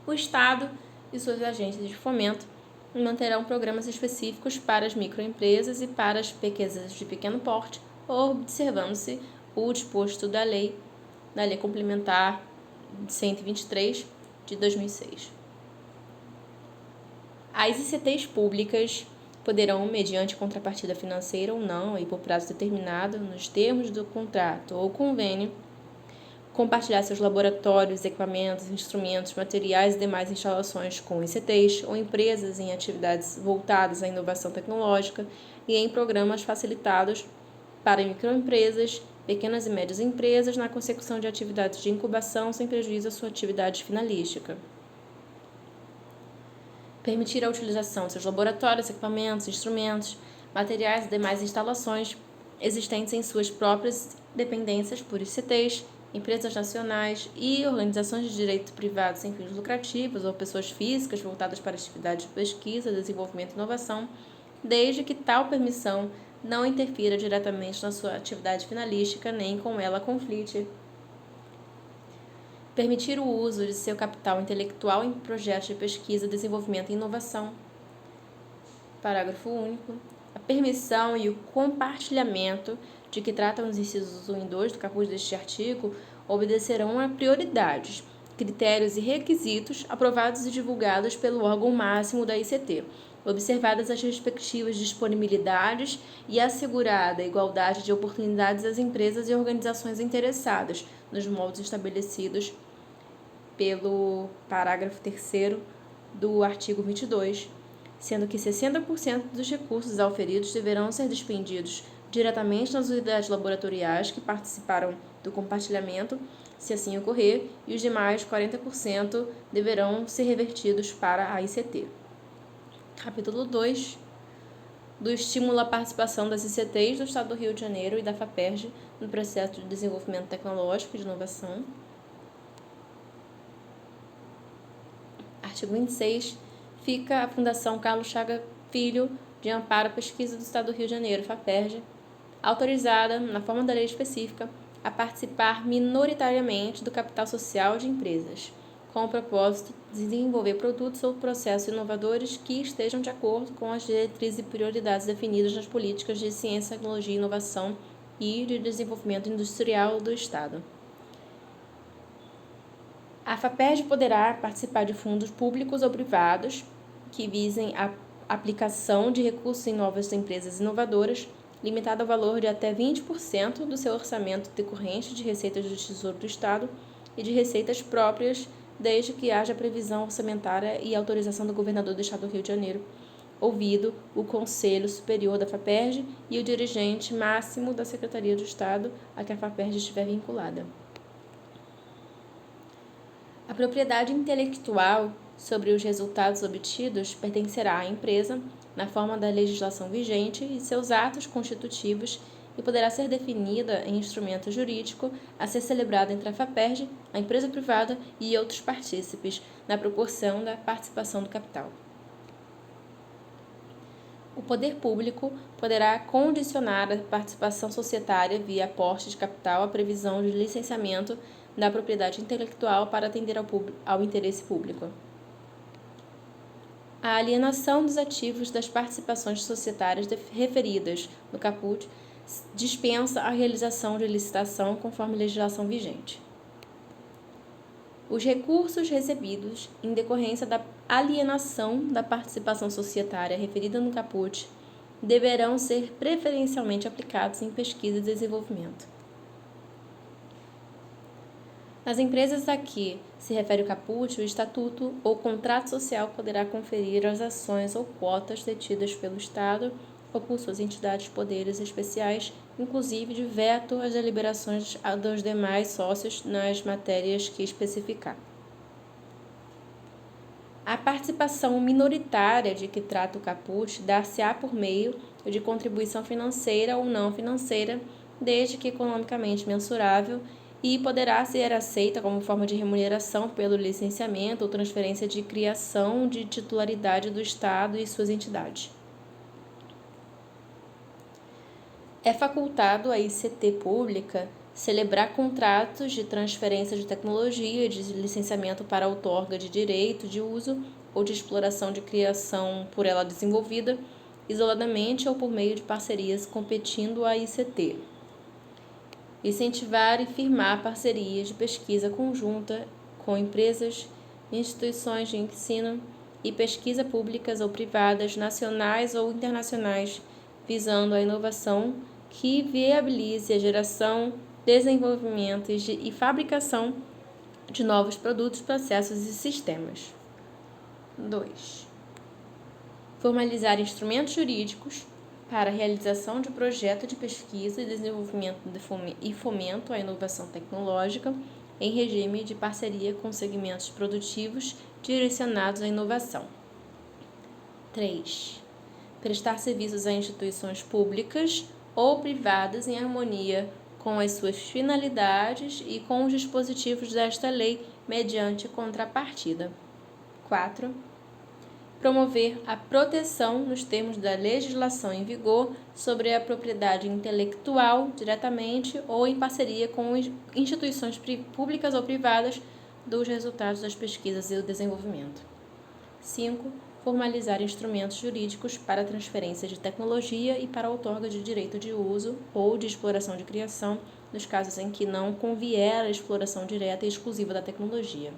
O Estado e suas agências de fomento manterão programas específicos para as microempresas e para as empresas de pequeno porte, observando-se o disposto da Lei Complementar 123 de 2006. As ICTs públicas poderão, mediante contrapartida financeira ou não, e por prazo determinado nos termos do contrato ou convênio, compartilhar seus laboratórios, equipamentos, instrumentos, materiais e demais instalações com ICTs ou empresas em atividades voltadas à inovação tecnológica e em programas facilitados para microempresas, pequenas e médias empresas na consecução de atividades de incubação sem prejuízo à sua atividade finalística. Permitir a utilização de seus laboratórios, equipamentos, instrumentos, materiais e demais instalações existentes em suas próprias dependências por ICTs, empresas nacionais e organizações de direito privado sem fins lucrativos ou pessoas físicas voltadas para atividades de pesquisa, desenvolvimento e inovação, desde que tal permissão não interfira diretamente na sua atividade finalística nem com ela conflite. Permitir o uso de seu capital intelectual em projetos de pesquisa, desenvolvimento e inovação. Parágrafo único. A permissão e o compartilhamento de que tratam os incisos 1 e 2 do caput deste artigo obedecerão a prioridades, critérios e requisitos aprovados e divulgados pelo órgão máximo da ICT, observadas as respectivas disponibilidades e assegurada a igualdade de oportunidades às empresas e organizações interessadas, nos moldes estabelecidos pelo parágrafo 3º do artigo 22, sendo que 60% dos recursos auferidos deverão ser despendidos diretamente nas unidades laboratoriais que participaram do compartilhamento, se assim ocorrer, e os demais 40% deverão ser revertidos para a ICT. Capítulo 2 do estímulo à participação das ICTs do Estado do Rio de Janeiro e da FAPERJ no processo de desenvolvimento tecnológico e de inovação. Artigo 26. Fica a Fundação Carlos Chaga Filho de Amparo à Pesquisa do Estado do Rio de Janeiro, FAPERJ, autorizada, na forma da lei específica, a participar minoritariamente do capital social de empresas, com o propósito de desenvolver produtos ou processos inovadores que estejam de acordo com as diretrizes e prioridades definidas nas políticas de ciência, tecnologia, inovação e de desenvolvimento industrial do Estado. A FAPERJ poderá participar de fundos públicos ou privados que visem a aplicação de recursos em novas empresas inovadoras, limitado ao valor de até 20% do seu orçamento decorrente de receitas do Tesouro do Estado e de receitas próprias, desde que haja previsão orçamentária e autorização do governador do Estado do Rio de Janeiro, ouvido o Conselho Superior da FAPERJ e o dirigente máximo da Secretaria do Estado a que a FAPERJ estiver vinculada. A propriedade intelectual sobre os resultados obtidos pertencerá à empresa, na forma da legislação vigente e seus atos constitutivos, e poderá ser definida em instrumento jurídico a ser celebrado entre a FAPERJ, a empresa privada e outros partícipes, na proporção da participação do capital. O poder público poderá condicionar a participação societária via aporte de capital à previsão de licenciamento da propriedade intelectual para atender ao interesse público. A alienação dos ativos das participações societárias referidas no caput dispensa a realização de licitação conforme legislação vigente. Os recursos recebidos em decorrência da alienação da participação societária referida no caput deverão ser preferencialmente aplicados em pesquisa e desenvolvimento. Nas empresas a que se refere o caput, o estatuto ou contrato social poderá conferir as ações ou cotas detidas pelo Estado ou por suas entidades poderes especiais inclusive de veto às deliberações dos demais sócios nas matérias que especificar. A participação minoritária de que trata o caput dar-se-á por meio de contribuição financeira ou não financeira, desde que economicamente mensurável, e poderá ser aceita como forma de remuneração pelo licenciamento ou transferência de criação de titularidade do Estado e suas entidades. É facultado à ICT pública celebrar contratos de transferência de tecnologia e de licenciamento para outorga de direito de uso ou de exploração de criação por ela desenvolvida, isoladamente ou por meio de parcerias competindo à ICT. Incentivar e firmar parcerias de pesquisa conjunta com empresas, instituições de ensino e pesquisa públicas ou privadas, nacionais ou internacionais, visando a inovação que viabilize a geração, desenvolvimento e fabricação de novos produtos, processos e sistemas. 2. Formalizar instrumentos jurídicos para a realização de projeto de pesquisa e desenvolvimento e fomento à inovação tecnológica em regime de parceria com segmentos produtivos direcionados à inovação. 3. Prestar serviços a instituições públicas ou privadas em harmonia com as suas finalidades e com os dispositivos desta lei, mediante contrapartida. 4. Promover a proteção, nos termos da legislação em vigor, sobre a propriedade intelectual, diretamente ou em parceria com instituições públicas ou privadas, dos resultados das pesquisas e do desenvolvimento. 5. Formalizar instrumentos jurídicos para a transferência de tecnologia e para a outorga de direito de uso ou de exploração de criação, nos casos em que não convier a exploração direta e exclusiva da tecnologia.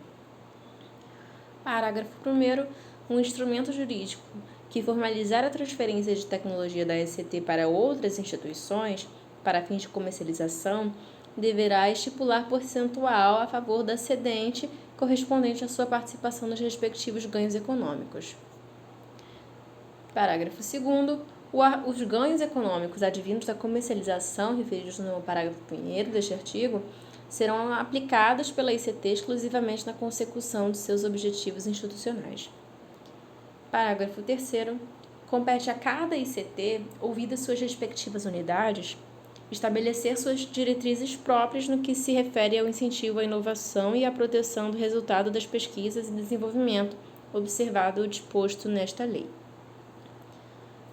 Parágrafo 1º. Um instrumento jurídico que formalizar a transferência de tecnologia da ICT para outras instituições, para fins de comercialização, deverá estipular percentual a favor da cedente correspondente à sua participação nos respectivos ganhos econômicos. Parágrafo 2º. Os ganhos econômicos advindos da comercialização, referidos no parágrafo 1º deste artigo, serão aplicados pela ICT exclusivamente na consecução de seus objetivos institucionais. Parágrafo 3º. Compete a cada ICT, ouvidas suas respectivas unidades, estabelecer suas diretrizes próprias no que se refere ao incentivo à inovação e à proteção do resultado das pesquisas e desenvolvimento, observado o disposto nesta lei.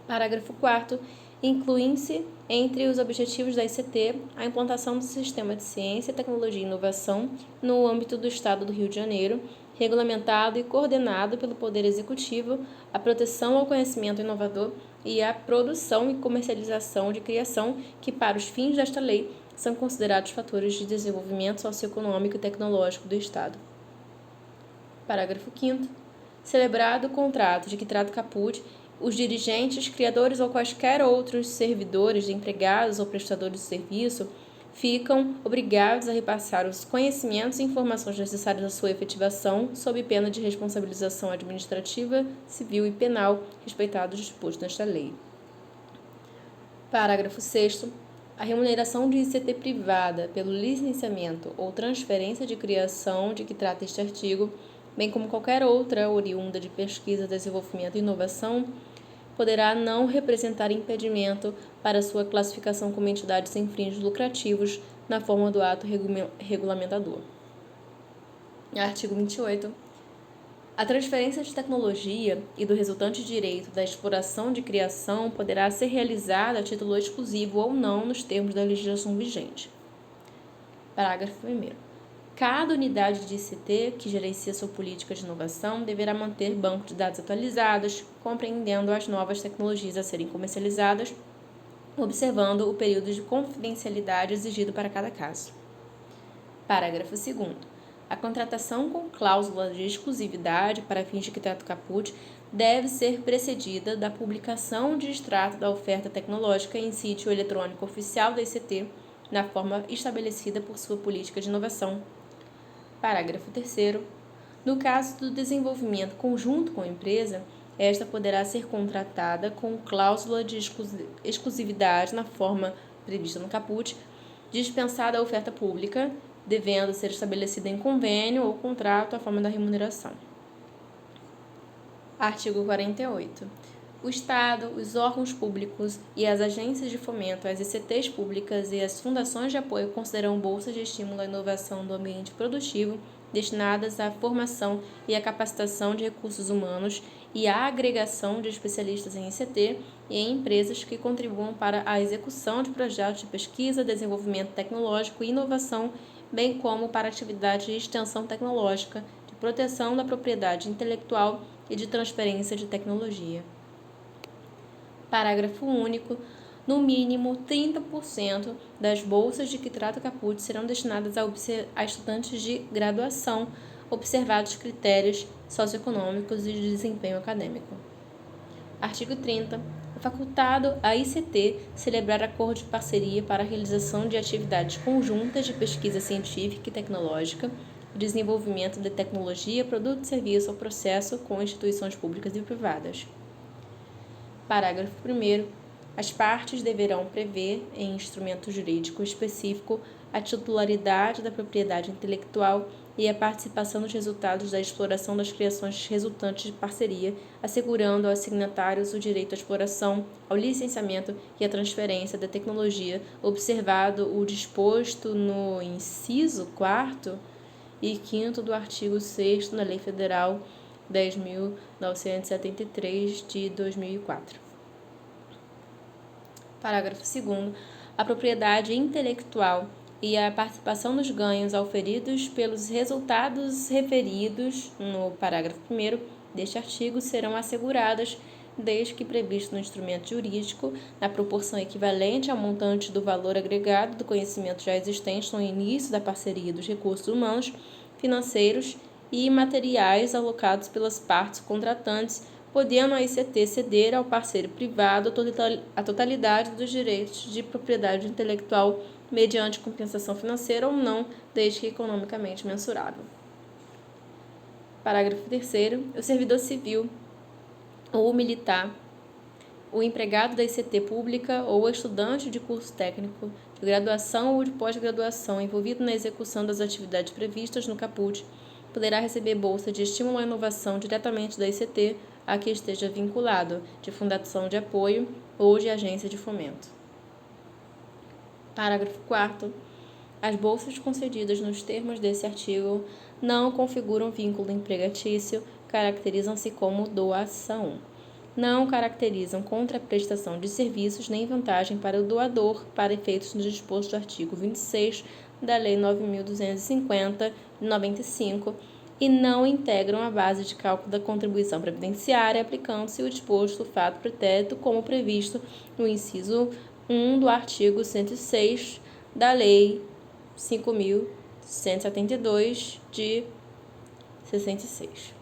Parágrafo 4º. Incluem-se entre os objetivos da ICT a implantação do sistema de ciência, tecnologia e inovação no âmbito do Estado do Rio de Janeiro, regulamentado e coordenado pelo Poder Executivo, a proteção ao conhecimento inovador e a produção e comercialização de criação que, para os fins desta lei, são considerados fatores de desenvolvimento socioeconômico e tecnológico do Estado. Parágrafo 5º. Celebrado o contrato de que trata o caput, os dirigentes, criadores ou quaisquer outros servidores, empregados ou prestadores de serviço ficam obrigados a repassar os conhecimentos e informações necessárias à sua efetivação, sob pena de responsabilização administrativa, civil e penal, respeitado o disposto nesta lei. Parágrafo 6º. A remuneração de ICT privada pelo licenciamento ou transferência de criação de que trata este artigo, bem como qualquer outra oriunda de pesquisa, desenvolvimento e inovação, poderá não representar impedimento para sua classificação como entidade sem fins lucrativos na forma do ato regulamentador. Artigo 28. A transferência de tecnologia e do resultante direito da exploração de criação poderá ser realizada a título exclusivo ou não nos termos da legislação vigente. Parágrafo 1º. Cada unidade de ICT que gerencia sua política de inovação deverá manter banco de dados atualizados, compreendendo as novas tecnologias a serem comercializadas, observando o período de confidencialidade exigido para cada caso. Parágrafo 2º. A contratação com cláusula de exclusividade para fins de que trata o caput deve ser precedida da publicação de extrato da oferta tecnológica em sítio eletrônico oficial da ICT, na forma estabelecida por sua política de inovação. Parágrafo 3º. No caso do desenvolvimento conjunto com a empresa, esta poderá ser contratada com cláusula de exclusividade na forma prevista no caput, dispensada a oferta pública, devendo ser estabelecida em convênio ou contrato a forma da remuneração. Artigo 48. O Estado, os órgãos públicos e as agências de fomento, as ECTs públicas e as fundações de apoio consideram bolsas de estímulo à inovação do ambiente produtivo destinadas à formação e à capacitação de recursos humanos e à agregação de especialistas em ICT e em empresas que contribuam para a execução de projetos de pesquisa, desenvolvimento tecnológico e inovação, bem como para atividades de extensão tecnológica, de proteção da propriedade intelectual e de transferência de tecnologia. Parágrafo único. No mínimo, 30% das bolsas de que trata o caput serão destinadas a estudantes de graduação, observados critérios socioeconômicos e de desempenho acadêmico. Artigo 30. É facultado à ICT celebrar acordo de parceria para a realização de atividades conjuntas de pesquisa científica e tecnológica, desenvolvimento de tecnologia, produto, serviço ou processo com instituições públicas e privadas. Parágrafo 1º. As partes deverão prever, em instrumento jurídico específico, a titularidade da propriedade intelectual e a participação nos resultados da exploração das criações resultantes de parceria, assegurando aos signatários o direito à exploração, ao licenciamento e à transferência da tecnologia, observado o disposto no inciso 4º e 5º do artigo 6º da Lei Federal 10.973, de 2004. Parágrafo 2º. A propriedade intelectual e a participação nos ganhos auferidos pelos resultados referidos no parágrafo 1º deste artigo serão asseguradas, desde que previsto no instrumento jurídico, na proporção equivalente ao montante do valor agregado do conhecimento já existente no início da parceria dos recursos humanos, financeiros e materiais alocados pelas partes contratantes, podendo a ICT ceder ao parceiro privado a totalidade dos direitos de propriedade intelectual mediante compensação financeira ou não, desde que economicamente mensurável. Parágrafo 3º. O servidor civil ou militar, o empregado da ICT pública ou o estudante de curso técnico, de graduação ou de pós-graduação envolvido na execução das atividades previstas no caput, poderá receber bolsa de estímulo à inovação diretamente da ICT a que esteja vinculado, de fundação de apoio ou de agência de fomento. Parágrafo 4º. As bolsas concedidas nos termos desse artigo não configuram vínculo empregatício, caracterizam-se como doação. Não caracterizam contraprestação de serviços nem vantagem para o doador para efeitos no disposto do artigo 26 da Lei 9.250, de 95, e não integram a base de cálculo da contribuição previdenciária, aplicando-se o disposto fato pretérito como previsto no inciso 1 do artigo 106 da Lei 5.172, de 66.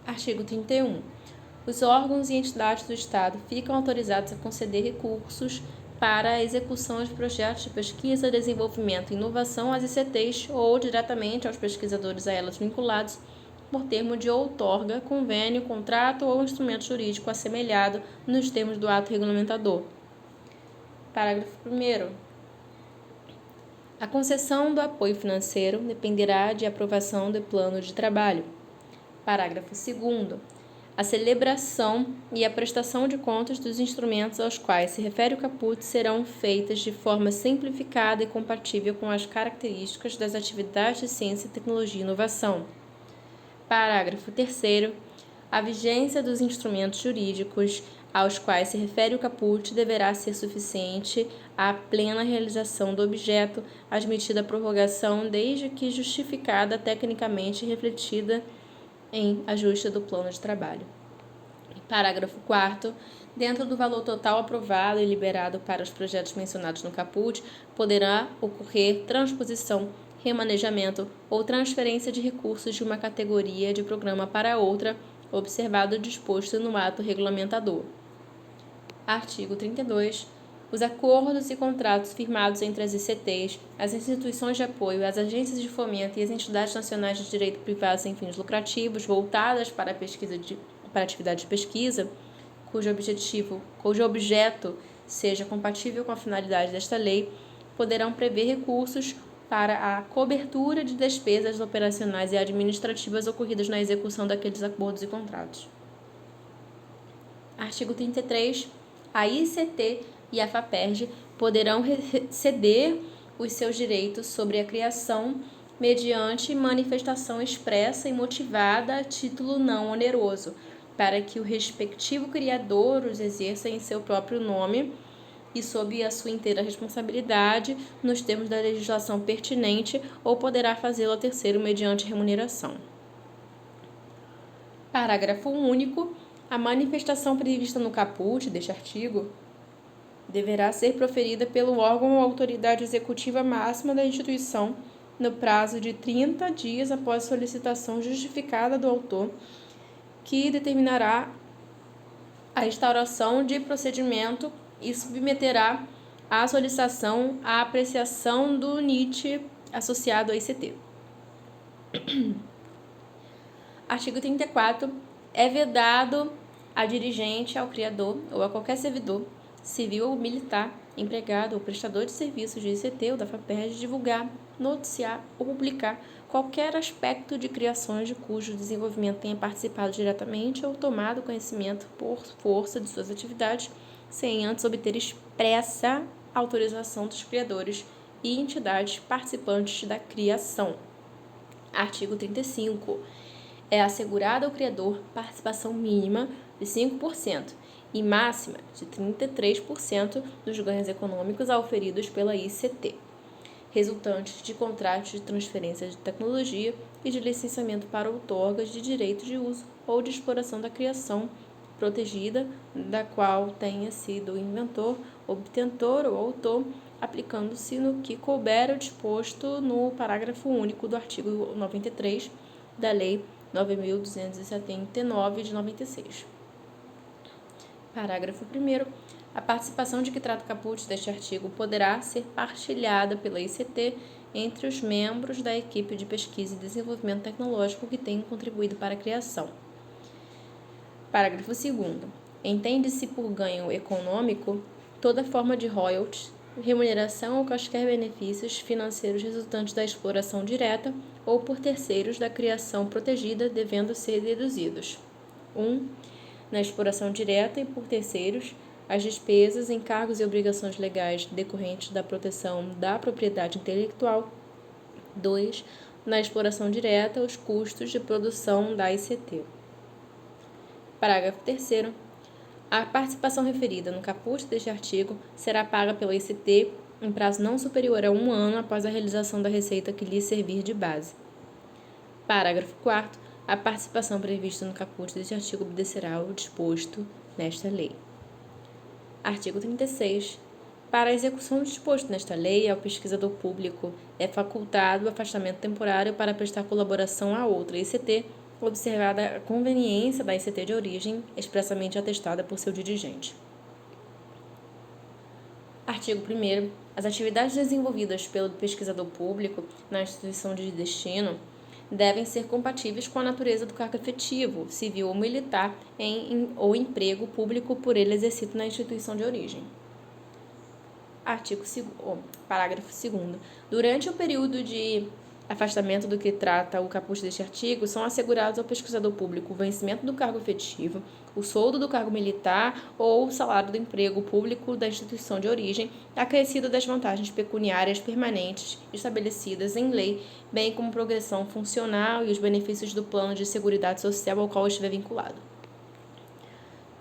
Artigo 31. Os órgãos e entidades do Estado ficam autorizados a conceder recursos para a execução de projetos de pesquisa, desenvolvimento e inovação às ICTs ou diretamente aos pesquisadores a elas vinculados, por termo de outorga, convênio, contrato ou instrumento jurídico assemelhado nos termos do ato regulamentador. Parágrafo 1º. A concessão do apoio financeiro dependerá de aprovação do plano de trabalho. Parágrafo 2º. A celebração e a prestação de contas dos instrumentos aos quais se refere o caput serão feitas de forma simplificada e compatível com as características das atividades de ciência, tecnologia e inovação. Parágrafo 3º. A vigência dos instrumentos jurídicos aos quais se refere o caput deverá ser suficiente à plena realização do objeto, admitida a prorrogação desde que justificada tecnicamente e refletida em ajuste do plano de trabalho. Parágrafo 4º. Dentro do valor total aprovado e liberado para os projetos mencionados no caput, poderá ocorrer transposição, remanejamento ou transferência de recursos de uma categoria de programa para outra, observado o disposto no ato regulamentador. Artigo 32. Os acordos e contratos firmados entre as ICTs, as instituições de apoio, as agências de fomento e as entidades nacionais de direito privado sem fins lucrativos voltadas para a atividade de pesquisa, cujo objeto seja compatível com a finalidade desta lei, poderão prever recursos para a cobertura de despesas operacionais e administrativas ocorridas na execução daqueles acordos e contratos. Artigo 33. A ICT e a FAPERJ poderão ceder os seus direitos sobre a criação mediante manifestação expressa e motivada a título não oneroso, para que o respectivo criador os exerça em seu próprio nome e sob a sua inteira responsabilidade, nos termos da legislação pertinente, ou poderá fazê-lo a terceiro mediante remuneração. Parágrafo único. A manifestação prevista no caput deste artigo deverá ser proferida pelo órgão ou autoridade executiva máxima da instituição no prazo de 30 dias após solicitação justificada do autor, que determinará a instauração de procedimento e submeterá a solicitação à apreciação do NIT associado ao ICT. Artigo 34. É vedado a dirigente, ao criador ou a qualquer servidor, civil ou militar, empregado ou prestador de serviços de ICT ou da FAPERJ divulgar, noticiar ou publicar qualquer aspecto de criações de cujo desenvolvimento tenha participado diretamente ou tomado conhecimento por força de suas atividades, sem antes obter expressa autorização dos criadores e entidades participantes da criação. Artigo 35. É assegurada ao criador participação mínima de 5% e máxima de 33% dos ganhos econômicos auferidos pela ICT, resultantes de contratos de transferência de tecnologia e de licenciamento para outorgas de direito de uso ou de exploração da criação protegida, da qual tenha sido o inventor, obtentor ou autor, aplicando-se no que couber o disposto no parágrafo único do artigo 93 da Lei 9.279, de 96. Parágrafo 1º. A participação de que trata o caput deste artigo poderá ser partilhada pela ICT entre os membros da equipe de pesquisa e desenvolvimento tecnológico que tenham contribuído para a criação. Parágrafo 2º. Entende-se por ganho econômico toda forma de royalties, remuneração ou quaisquer benefícios financeiros resultantes da exploração direta ou por terceiros da criação protegida, devendo ser deduzidos: 1. Na exploração direta e por terceiros, as despesas, encargos e obrigações legais decorrentes da proteção da propriedade intelectual. 2. Na exploração direta, os custos de produção da ICT. Parágrafo 3º. A participação referida no caput deste artigo será paga pela ICT em prazo não superior a 1 ano após a realização da receita que lhe servir de base. Parágrafo 4º. A participação prevista no caput deste artigo obedecerá ao disposto nesta lei. Artigo 36. Para a execução do disposto nesta lei, ao pesquisador público é facultado o afastamento temporário para prestar colaboração a outra ICT, observada a conveniência da ICT de origem, expressamente atestada por seu dirigente. Artigo 1º. As atividades desenvolvidas pelo pesquisador público na instituição de destino devem ser compatíveis com a natureza do cargo efetivo, civil ou militar, ou emprego público por ele exercido na instituição de origem. Parágrafo 2º. Durante o período de afastamento do que trata o caput deste artigo, são assegurados ao pesquisador público o vencimento do cargo efetivo, o soldo do cargo militar ou o salário do emprego público da instituição de origem, acrescido das vantagens pecuniárias permanentes estabelecidas em lei, bem como progressão funcional e os benefícios do plano de seguridade social ao qual estiver vinculado.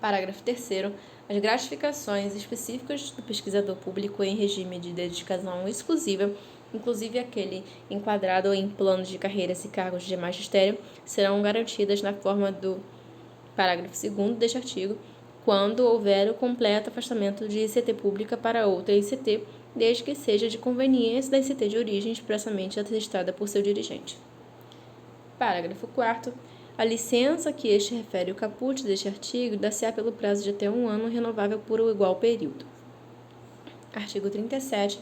Parágrafo 3º. As gratificações específicas do pesquisador público em regime de dedicação exclusiva, inclusive aquele enquadrado em planos de carreiras e cargos de magistério, serão garantidas na forma do parágrafo 2º deste artigo, quando houver o completo afastamento de ICT pública para outra ICT, desde que seja de conveniência da ICT de origem expressamente atestada por seu dirigente. Parágrafo 4º. A licença que este refere o caput deste artigo dá-se-á pelo prazo de até 1 ano, renovável por igual período. Artigo 37.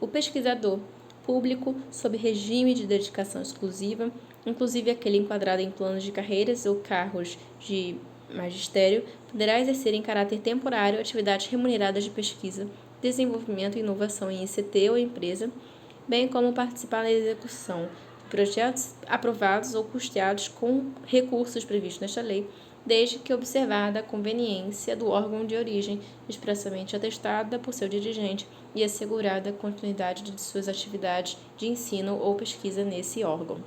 O pesquisador público, sob regime de dedicação exclusiva, inclusive aquele enquadrado em planos de carreiras ou cargos de magistério, poderá exercer em caráter temporário atividades remuneradas de pesquisa, desenvolvimento e inovação em ICT ou empresa, bem como participar da execução de projetos aprovados ou custeados com recursos previstos nesta lei, desde que observada a conveniência do órgão de origem expressamente atestada por seu dirigente e assegurada a continuidade de suas atividades de ensino ou pesquisa nesse órgão.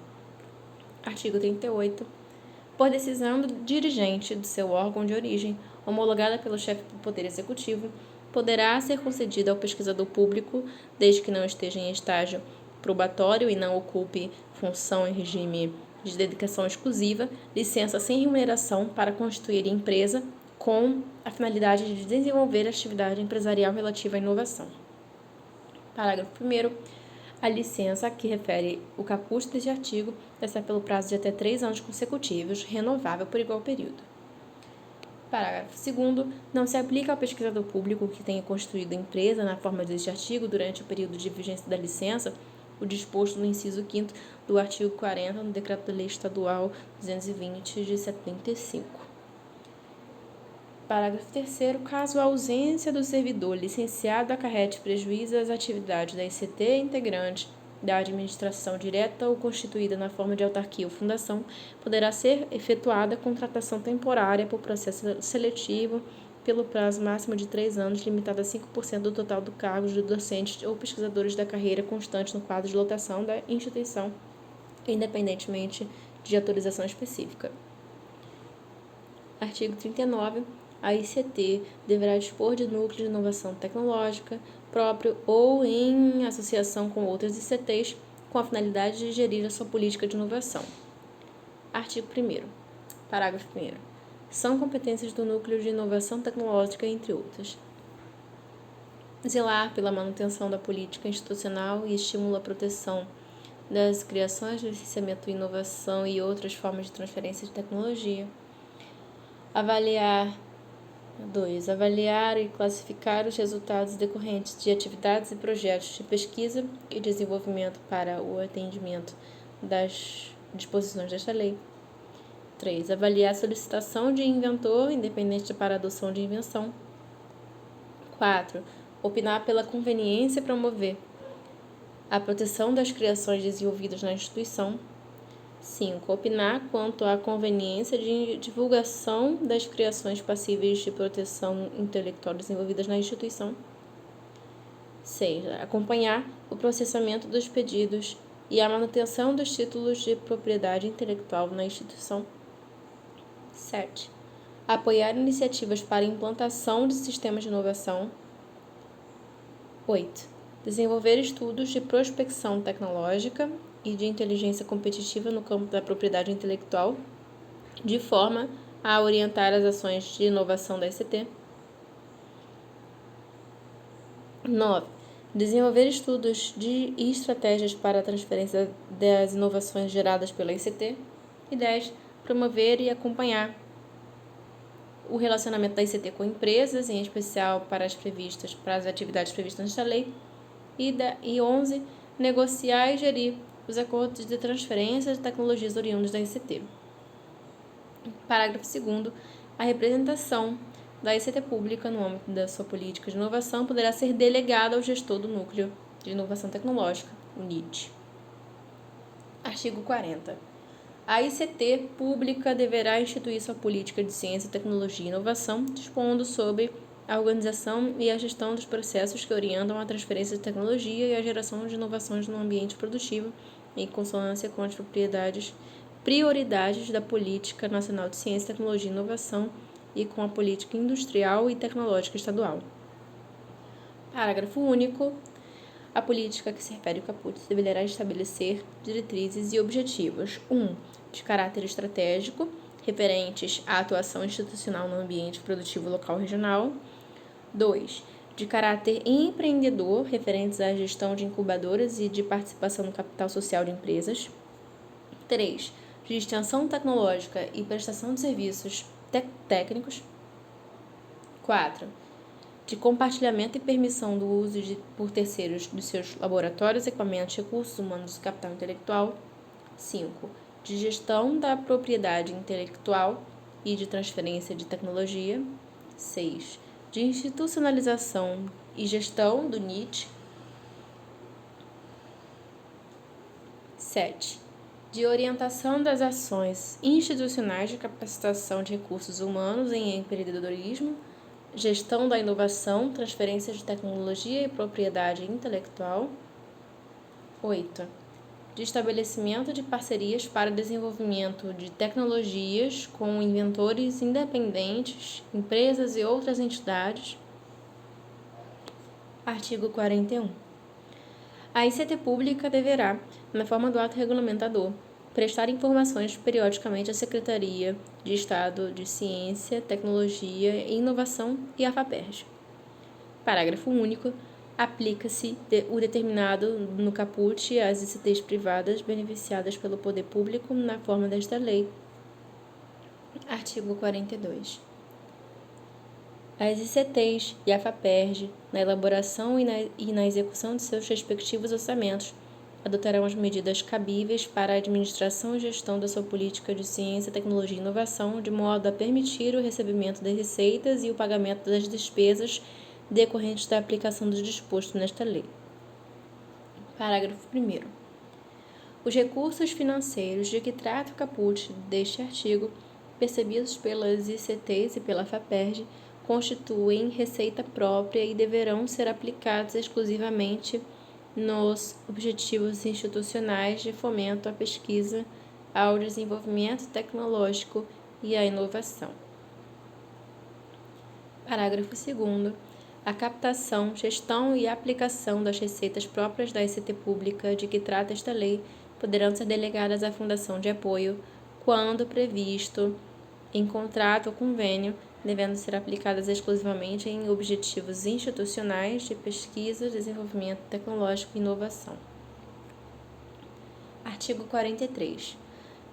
Artigo 38. Por decisão do dirigente do seu órgão de origem, homologada pelo chefe do Poder Executivo, poderá ser concedida ao pesquisador público, desde que não esteja em estágio probatório e não ocupe função em regime de dedicação exclusiva, licença sem remuneração para constituir empresa com a finalidade de desenvolver atividade empresarial relativa à inovação. Parágrafo 1º. A licença a que refere o caput deste artigo deve ser pelo prazo de até 3 anos consecutivos, renovável por igual período. Parágrafo 2º. Não se aplica ao pesquisador público que tenha constituído empresa na forma deste artigo durante o período de vigência da licença o disposto no inciso 5º do artigo 40 do Decreto-Lei Estadual 220 de 75. Parágrafo 3º. Caso a ausência do servidor licenciado acarrete prejuízo às atividades da ICT integrante da administração direta ou constituída na forma de autarquia ou fundação, poderá ser efetuada contratação temporária por processo seletivo pelo prazo máximo de 3 anos, limitado a 5% do total do cargo de docentes ou pesquisadores da carreira constante no quadro de lotação da instituição, independentemente de autorização específica. Artigo 39. A ICT deverá dispor de núcleo de inovação tecnológica próprio ou em associação com outras ICTs, com a finalidade de gerir a sua política de inovação. Artigo 1º. Parágrafo 1º. São competências do núcleo de inovação tecnológica, entre outras: zelar pela manutenção da política institucional e estímulo à proteção das criações, licenciamento, inovação e outras formas de transferência de tecnologia. Avaliar e classificar os resultados decorrentes de atividades e projetos de pesquisa e desenvolvimento para o atendimento das disposições desta lei. 3. Avaliar a solicitação de inventor, independente para a adoção de invenção. 4. Opinar pela conveniência e promover a proteção das criações desenvolvidas na instituição. 5. Opinar quanto à conveniência de divulgação das criações passíveis de proteção intelectual desenvolvidas na instituição. 6. Acompanhar o processamento dos pedidos e a manutenção dos títulos de propriedade intelectual na instituição. 7. Apoiar iniciativas para a implantação de sistemas de inovação. 8. Desenvolver estudos de prospecção tecnológica e de inteligência competitiva no campo da propriedade intelectual, de forma a orientar as ações de inovação da ICT. 9. Desenvolver estudos e estratégias para a transferência das inovações geradas pela ICT. E 10. Promover e acompanhar o relacionamento da ICT com empresas, em especial para as atividades previstas nesta lei. E 11. Negociar e gerir os acordos de transferência de tecnologias oriundas da ICT. Parágrafo 2º. A representação da ICT pública no âmbito da sua política de inovação poderá ser delegada ao gestor do Núcleo de Inovação Tecnológica, o NIT. Artigo 40. A ICT pública deverá instituir sua política de ciência, tecnologia e inovação, dispondo sobre a organização e a gestão dos processos que orientam a transferência de tecnologia e a geração de inovações no ambiente produtivo, em consonância com as prioridades da Política Nacional de Ciência, Tecnologia e Inovação e com a Política Industrial e Tecnológica Estadual. Parágrafo único. A política a que se refere o caput deverá estabelecer diretrizes e objetivos: 1. De caráter estratégico, referentes à atuação institucional no ambiente produtivo local regional. 2. De caráter empreendedor, referentes à gestão de incubadoras e de participação no capital social de empresas. 3. De extensão tecnológica e prestação de serviços técnicos. 4. De compartilhamento e permissão do uso por terceiros dos seus laboratórios, equipamentos, recursos humanos e capital intelectual. 5. De gestão da propriedade intelectual e de transferência de tecnologia. 6. De institucionalização e gestão do NIT. 7. De orientação das ações institucionais de capacitação de recursos humanos em empreendedorismo, gestão da inovação, transferência de tecnologia e propriedade intelectual. 8. De estabelecimento de parcerias para desenvolvimento de tecnologias com inventores independentes, empresas e outras entidades. Artigo 41. A ICT pública deverá, na forma do ato regulamentador, prestar informações periodicamente à Secretaria de Estado de Ciência, Tecnologia e Inovação e à FAPERJ. Parágrafo único. Aplica-se o determinado no caput às ICTs privadas beneficiadas pelo poder público na forma desta lei. Artigo 42. As ICTs e a FAPERJ, na elaboração e na execução de seus respectivos orçamentos, adotarão as medidas cabíveis para a administração e gestão da sua política de ciência, tecnologia e inovação, de modo a permitir o recebimento das receitas e o pagamento das despesas decorrentes da aplicação do disposto nesta lei. Parágrafo 1º. Os recursos financeiros de que trata o caput deste artigo, percebidos pelas ICTs e pela FAPERJ, constituem receita própria e deverão ser aplicados exclusivamente nos objetivos institucionais de fomento à pesquisa, ao desenvolvimento tecnológico e à inovação. Parágrafo 2º. A captação, gestão e aplicação das receitas próprias da ICT pública de que trata esta lei poderão ser delegadas à Fundação de Apoio, quando previsto em contrato ou convênio, devendo ser aplicadas exclusivamente em objetivos institucionais de pesquisa, desenvolvimento tecnológico e inovação. Artigo 43.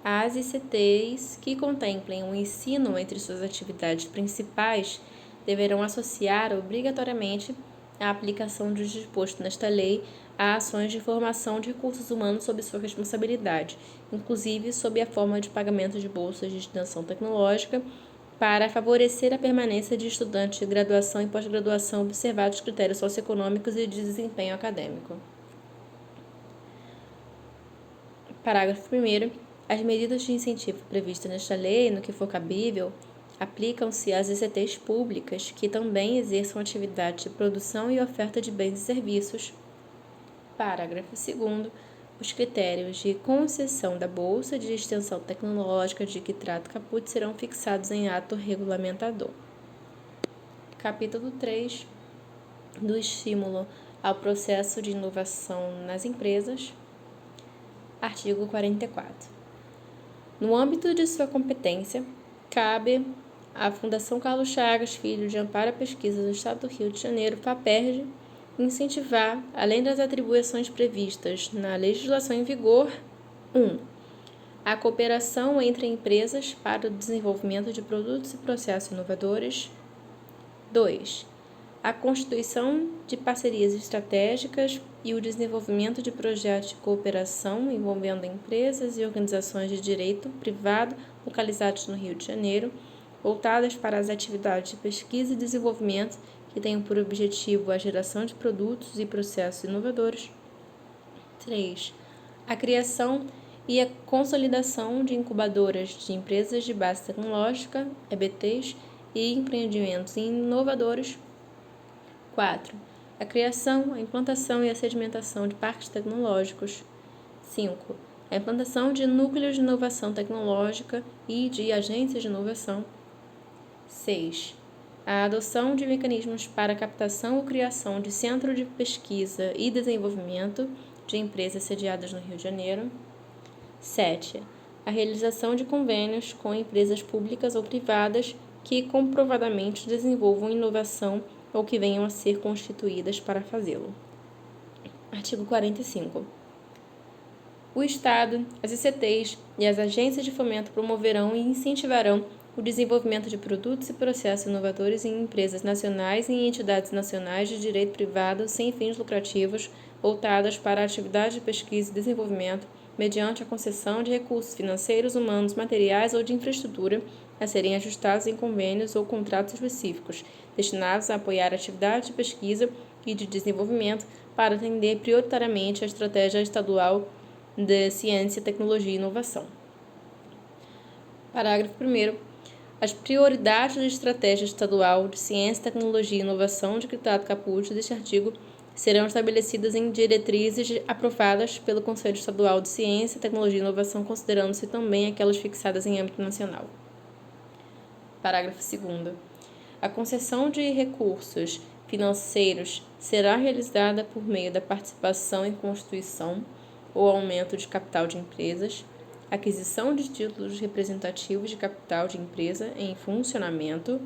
As ICTs que contemplem o ensino entre suas atividades principais deverão associar obrigatoriamente a aplicação do disposto nesta lei a ações de formação de recursos humanos sob sua responsabilidade, inclusive sob a forma de pagamento de bolsas de extensão tecnológica, para favorecer a permanência de estudantes de graduação e pós-graduação observados critérios socioeconômicos e de desempenho acadêmico. Parágrafo 1º. As medidas de incentivo previstas nesta lei, no que for cabível, aplicam-se às ICTs públicas que também exerçam atividade de produção e oferta de bens e serviços. Parágrafo 2º. Os critérios de concessão da Bolsa de Extensão Tecnológica de que trata o caput serão fixados em ato regulamentador. Capítulo 3. Do estímulo ao processo de inovação nas empresas. Artigo 44. No âmbito de sua competência, cabe à Fundação Carlos Chagas Filho de Amparo à Pesquisa do Estado do Rio de Janeiro, FAPERJ, incentivar, além das atribuições previstas na legislação em vigor, 1. A cooperação entre empresas para o desenvolvimento de produtos e processos inovadores. 2. A constituição de parcerias estratégicas e o desenvolvimento de projetos de cooperação envolvendo empresas e organizações de direito privado localizados no Rio de Janeiro, voltadas para as atividades de pesquisa e desenvolvimento que tenham por objetivo a geração de produtos e processos inovadores. 3. A criação e a consolidação de incubadoras de empresas de base tecnológica, EBTs, e empreendimentos inovadores. 4. A criação, a implantação e a sedimentação de parques tecnológicos. 5. A implantação de núcleos de inovação tecnológica e de agências de inovação. 6. A adoção de mecanismos para a captação ou criação de centro de pesquisa e desenvolvimento de empresas sediadas no Rio de Janeiro. 7. A realização de convênios com empresas públicas ou privadas que comprovadamente desenvolvam inovação ou que venham a ser constituídas para fazê-lo. Artigo 45. O Estado, as ICTs e as agências de fomento promoverão e incentivarão o desenvolvimento de produtos e processos inovadores em empresas nacionais e em entidades nacionais de direito privado sem fins lucrativos voltadas para a atividade de pesquisa e desenvolvimento mediante a concessão de recursos financeiros, humanos, materiais ou de infraestrutura a serem ajustados em convênios ou contratos específicos, destinados a apoiar atividades de pesquisa e de desenvolvimento para atender prioritariamente a estratégia estadual de ciência, tecnologia e inovação. Parágrafo 1º. As prioridades da estratégia estadual de ciência, tecnologia e inovação de que trata o caput deste artigo serão estabelecidas em diretrizes aprovadas pelo Conselho Estadual de Ciência, Tecnologia e Inovação, considerando-se também aquelas fixadas em âmbito nacional. Parágrafo 2º. A concessão de recursos financeiros será realizada por meio da participação em constituição ou aumento de capital de empresas, aquisição de títulos representativos de capital de empresa em funcionamento,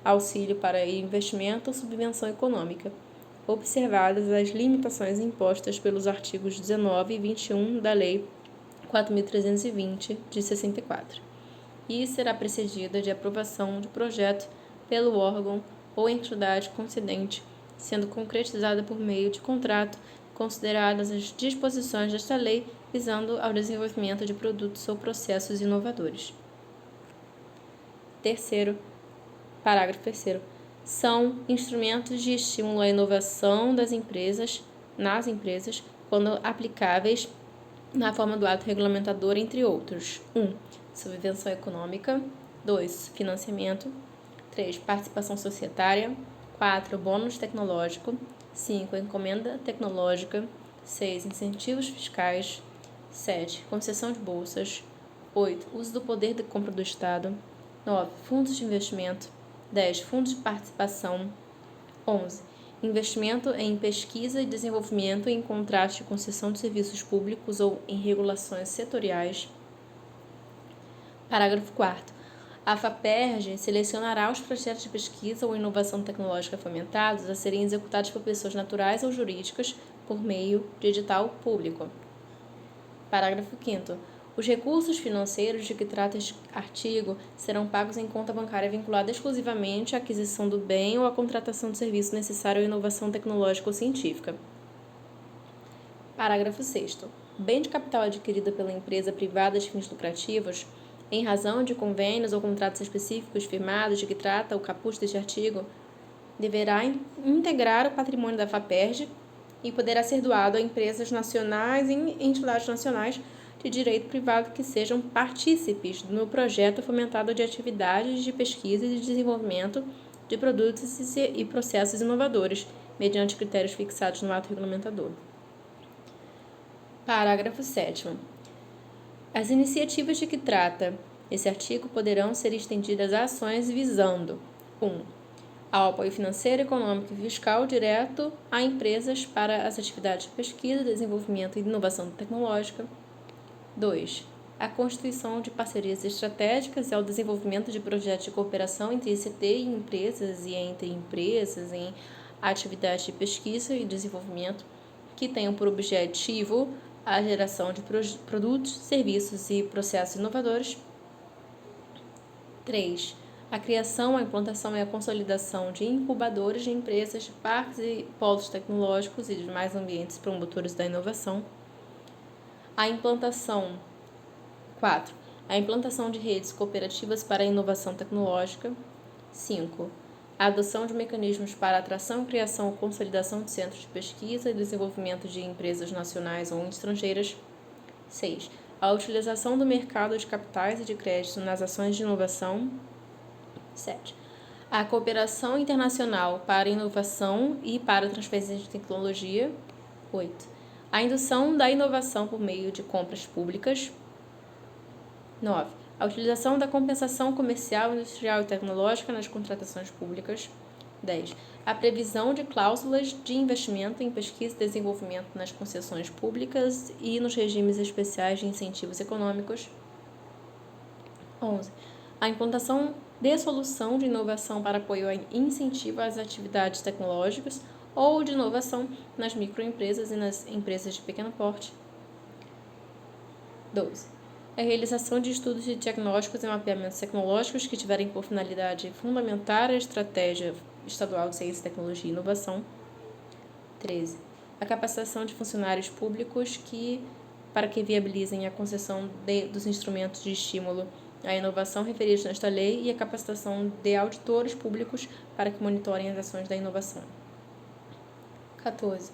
auxílio para investimento ou subvenção econômica, observadas as limitações impostas pelos artigos 19 e 21 da Lei 4.320, de 64, e será precedida de aprovação de projeto pelo órgão ou entidade concedente, sendo concretizada por meio de contrato, consideradas as disposições desta lei visando ao desenvolvimento de produtos ou processos inovadores. Parágrafo 3º. São instrumentos de estímulo à inovação nas empresas, quando aplicáveis, na forma do ato regulamentador, entre outros: 1. Subvenção econômica. 2. Financiamento. 3. Participação societária. 4. Bônus tecnológico. 5. Encomenda tecnológica. 6. Incentivos fiscais. 7. Concessão de bolsas. 8. Uso do poder de compra do Estado. 9. Fundos de investimento. 10. Fundos de participação. 11. Investimento em pesquisa e desenvolvimento em contraste de concessão de serviços públicos ou em regulações setoriais. Parágrafo 4º. A FAPERJ selecionará os projetos de pesquisa ou inovação tecnológica fomentados a serem executados por pessoas naturais ou jurídicas por meio de edital público. Parágrafo 5º. Os recursos financeiros de que trata este artigo serão pagos em conta bancária vinculada exclusivamente à aquisição do bem ou à contratação de serviço necessário à inovação tecnológica ou científica. Parágrafo 6º. Bem de capital adquirido pela empresa privada de fins lucrativos, em razão de convênios ou contratos específicos firmados de que trata o caput deste artigo, deverá integrar o patrimônio da FAPERJ e poderá ser doado a empresas nacionais e entidades nacionais de direito privado que sejam partícipes no projeto fomentado de atividades de pesquisa e de desenvolvimento de produtos e processos inovadores, mediante critérios fixados no ato regulamentador. Parágrafo 7º. As iniciativas de que trata esse artigo poderão ser estendidas a ações visando: 1. Ao apoio financeiro, econômico e fiscal direto a empresas para as atividades de pesquisa, desenvolvimento e inovação tecnológica. 2. A constituição de parcerias estratégicas e ao desenvolvimento de projetos de cooperação entre ICT e empresas e entre empresas em atividades de pesquisa e desenvolvimento que tenham por objetivo a geração de produtos, serviços e processos inovadores. 3. A criação, a implantação e a consolidação de incubadores de empresas, de parques e polos tecnológicos e demais ambientes promotores da inovação. 4. A implantação de redes cooperativas para a inovação tecnológica. 5. A adoção de mecanismos para a atração, criação ou consolidação de centros de pesquisa e desenvolvimento de empresas nacionais ou estrangeiras. 6. A utilização do mercado de capitais e de crédito nas ações de inovação. 7. A cooperação internacional para inovação e para transferência de tecnologia. 8. A indução da inovação por meio de compras públicas. 9. A utilização da compensação comercial, industrial e tecnológica nas contratações públicas. 10. A previsão de cláusulas de investimento em pesquisa e desenvolvimento nas concessões públicas e nos regimes especiais de incentivos econômicos. 11. A implantação de solução de inovação para apoio e incentivo às atividades tecnológicas ou de inovação nas microempresas e nas empresas de pequeno porte. 12. A realização de estudos de diagnósticos e mapeamentos tecnológicos que tiverem por finalidade fundamentar a estratégia estadual de ciência, tecnologia e inovação. 13. A capacitação de funcionários públicos para que viabilizem a concessão dos instrumentos de estímulo a inovação referidos nesta lei e a capacitação de auditores públicos para que monitorem as ações da inovação. 14.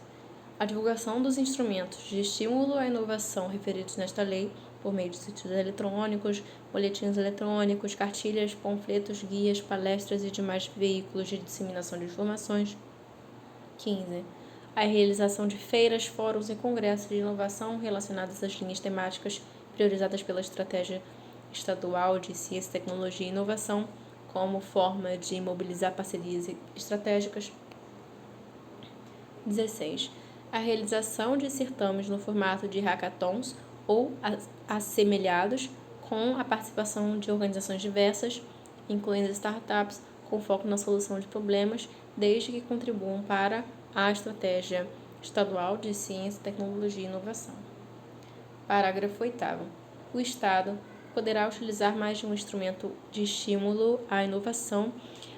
A divulgação dos instrumentos de estímulo à inovação referidos nesta lei por meio de sítios eletrônicos, boletins eletrônicos, cartilhas, panfletos, guias, palestras e demais veículos de disseminação de informações. 15. A realização de feiras, fóruns e congressos de inovação relacionados às linhas temáticas priorizadas pela Estratégia Estadual de Ciência, Tecnologia e Inovação, como forma de mobilizar parcerias estratégicas. 16. A realização de certames no formato de hackathons ou assemelhados, com a participação de organizações diversas, incluindo startups, com foco na solução de problemas, desde que contribuam para a Estratégia Estadual de Ciência, Tecnologia e Inovação. Parágrafo 8º. O Estado poderá utilizar mais de um instrumento de estímulo à inovação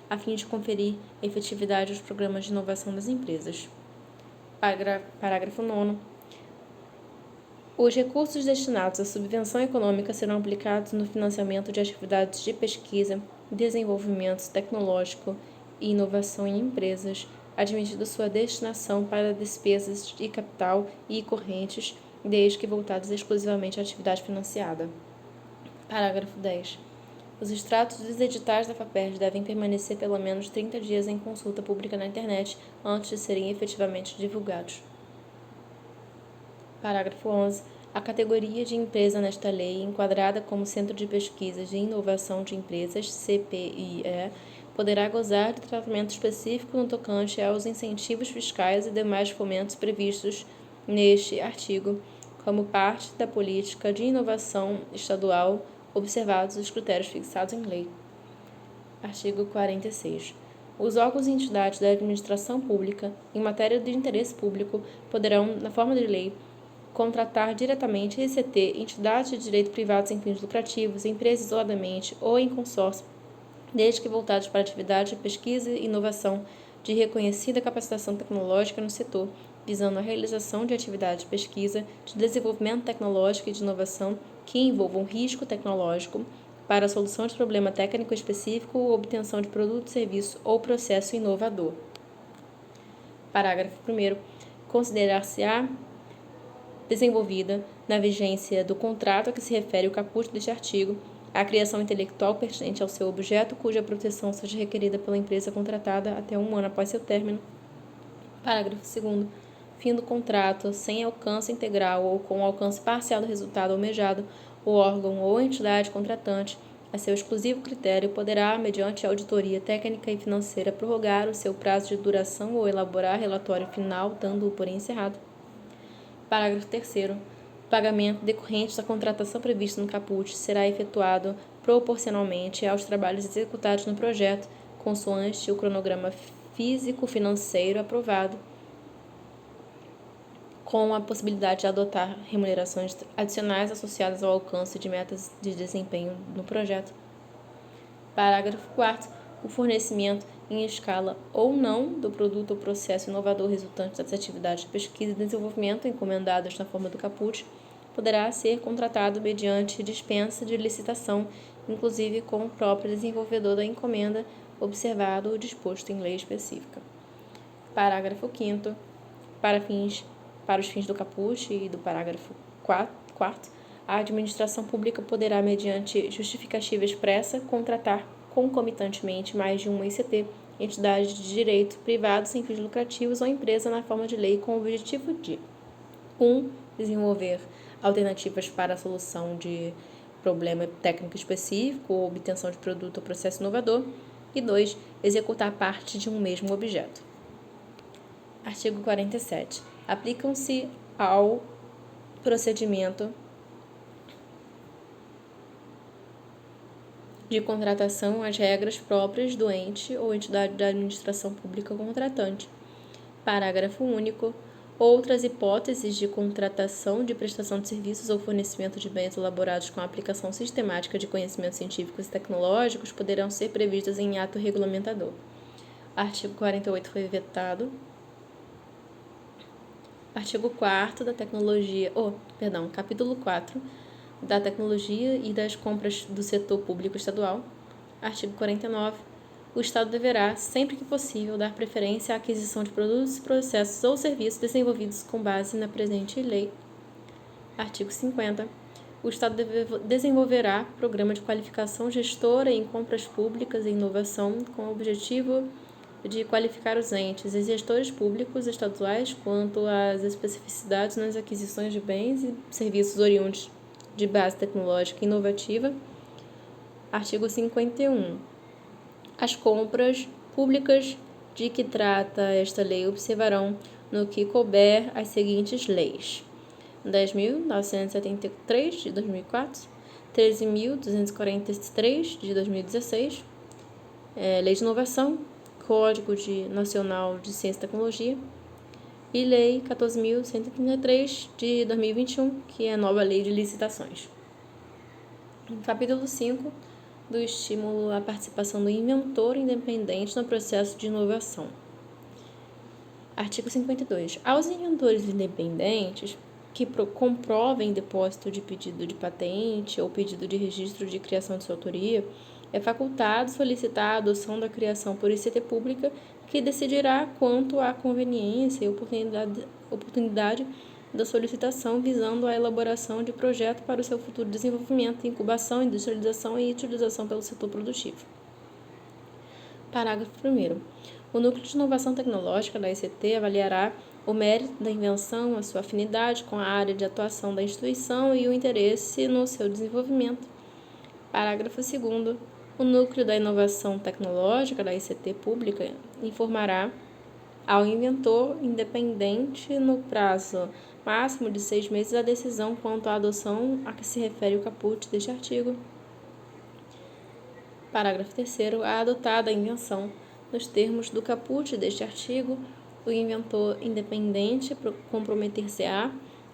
a fim de conferir efetividade aos programas de inovação das empresas. Parágrafo 9º. Os recursos destinados à subvenção econômica serão aplicados no financiamento de atividades de pesquisa, desenvolvimento tecnológico e inovação em empresas, admitida sua destinação para despesas de capital e correntes, desde que voltados exclusivamente à atividade financiada. Parágrafo 10. Os extratos dos editais da FAPERJ devem permanecer pelo menos 30 dias em consulta pública na internet antes de serem efetivamente divulgados. Parágrafo 11. A categoria de empresa nesta lei, enquadrada como Centro de Pesquisas e Inovação de Empresas, CPIE, poderá gozar de tratamento específico no tocante aos incentivos fiscais e demais fomentos previstos neste artigo, como parte da política de inovação estadual, observados os critérios fixados em lei. Artigo 46. Os órgãos e entidades da administração pública, em matéria de interesse público, poderão, na forma de lei, contratar diretamente ECT, entidades de direito privado sem fins lucrativos, empresas isoladamente ou em consórcio, desde que voltados para atividade de pesquisa e inovação de reconhecida capacitação tecnológica no setor, visando a realização de atividades de pesquisa, de desenvolvimento tecnológico e de inovação que envolvam risco tecnológico para a solução de problema técnico específico ou obtenção de produto, serviço ou processo inovador. Parágrafo 1º. Considerar-se-á desenvolvida, na vigência do contrato a que se refere o caput deste artigo, a criação intelectual pertinente ao seu objeto, cuja proteção seja requerida pela empresa contratada até 1 ano após seu término. Parágrafo 2º. Fim do contrato, sem alcance integral ou com alcance parcial do resultado almejado, o órgão ou entidade contratante, a seu exclusivo critério, poderá, mediante auditoria técnica e financeira, prorrogar o seu prazo de duração ou elaborar relatório final, dando-o por encerrado. Parágrafo 3º. O pagamento decorrente da contratação prevista no caput será efetuado proporcionalmente aos trabalhos executados no projeto, consoante o cronograma físico-financeiro aprovado, com a possibilidade de adotar remunerações adicionais associadas ao alcance de metas de desempenho no projeto. Parágrafo 4º. O fornecimento em escala ou não do produto ou processo inovador resultante das atividades de pesquisa e desenvolvimento encomendadas na forma do caput poderá ser contratado mediante dispensa de licitação, inclusive com o próprio desenvolvedor da encomenda, observado o disposto em lei específica. Parágrafo 5º. Para os fins do caput e do parágrafo 4º, a administração pública poderá, mediante justificativa expressa, contratar concomitantemente mais de uma ICT, entidade de direito privado sem fins lucrativos ou empresa na forma de lei com o objetivo de 1. Desenvolver alternativas para a solução de problema técnico específico ou obtenção de produto ou processo inovador e 2. Executar parte de um mesmo objeto. Artigo 47. Aplicam-se ao procedimento de contratação as regras próprias do ente ou entidade da administração pública contratante. Parágrafo único. Outras hipóteses de contratação de prestação de serviços ou fornecimento de bens elaborados com a aplicação sistemática de conhecimentos científicos e tecnológicos poderão ser previstas em ato regulamentador. Artigo 48 foi vetado. Artigo 4º da Capítulo 4 da tecnologia e das compras do setor público estadual. Artigo 49. O Estado deverá, sempre que possível, dar preferência à aquisição de produtos, processos ou serviços desenvolvidos com base na presente lei. Artigo 50. O Estado desenvolverá programa de qualificação gestora em compras públicas e inovação com o objetivo de qualificar os entes e gestores públicos estaduais quanto às especificidades nas aquisições de bens e serviços oriundos de base tecnológica inovativa. Artigo 51. As compras públicas de que trata esta lei observarão, no que couber, as seguintes leis: 10.973, de 2004, 13.243, de 2016, Lei de Inovação, Código Nacional de Ciência e Tecnologia e Lei 14.133, de 2021, que é a nova Lei de Licitações. Capítulo 5, do estímulo à participação do inventor independente no processo de inovação. Artigo 52. Aos inventores independentes que comprovem depósito de pedido de patente ou pedido de registro de criação de sua autoria, é facultado solicitar a adoção da criação por ICT pública, que decidirá quanto à conveniência e oportunidade da solicitação, visando a elaboração de projeto para o seu futuro desenvolvimento, incubação, industrialização e utilização pelo setor produtivo. Parágrafo 1º. O Núcleo de Inovação Tecnológica da ICT avaliará o mérito da invenção, a sua afinidade com a área de atuação da instituição e o interesse no seu desenvolvimento. Parágrafo 2º. O Núcleo da Inovação Tecnológica da ICT Pública informará ao inventor independente no prazo máximo de 6 meses a decisão quanto à adoção a que se refere o caput deste artigo. Parágrafo 3º. A adotada a invenção nos termos do caput deste artigo, o inventor independente comprometer-se-á,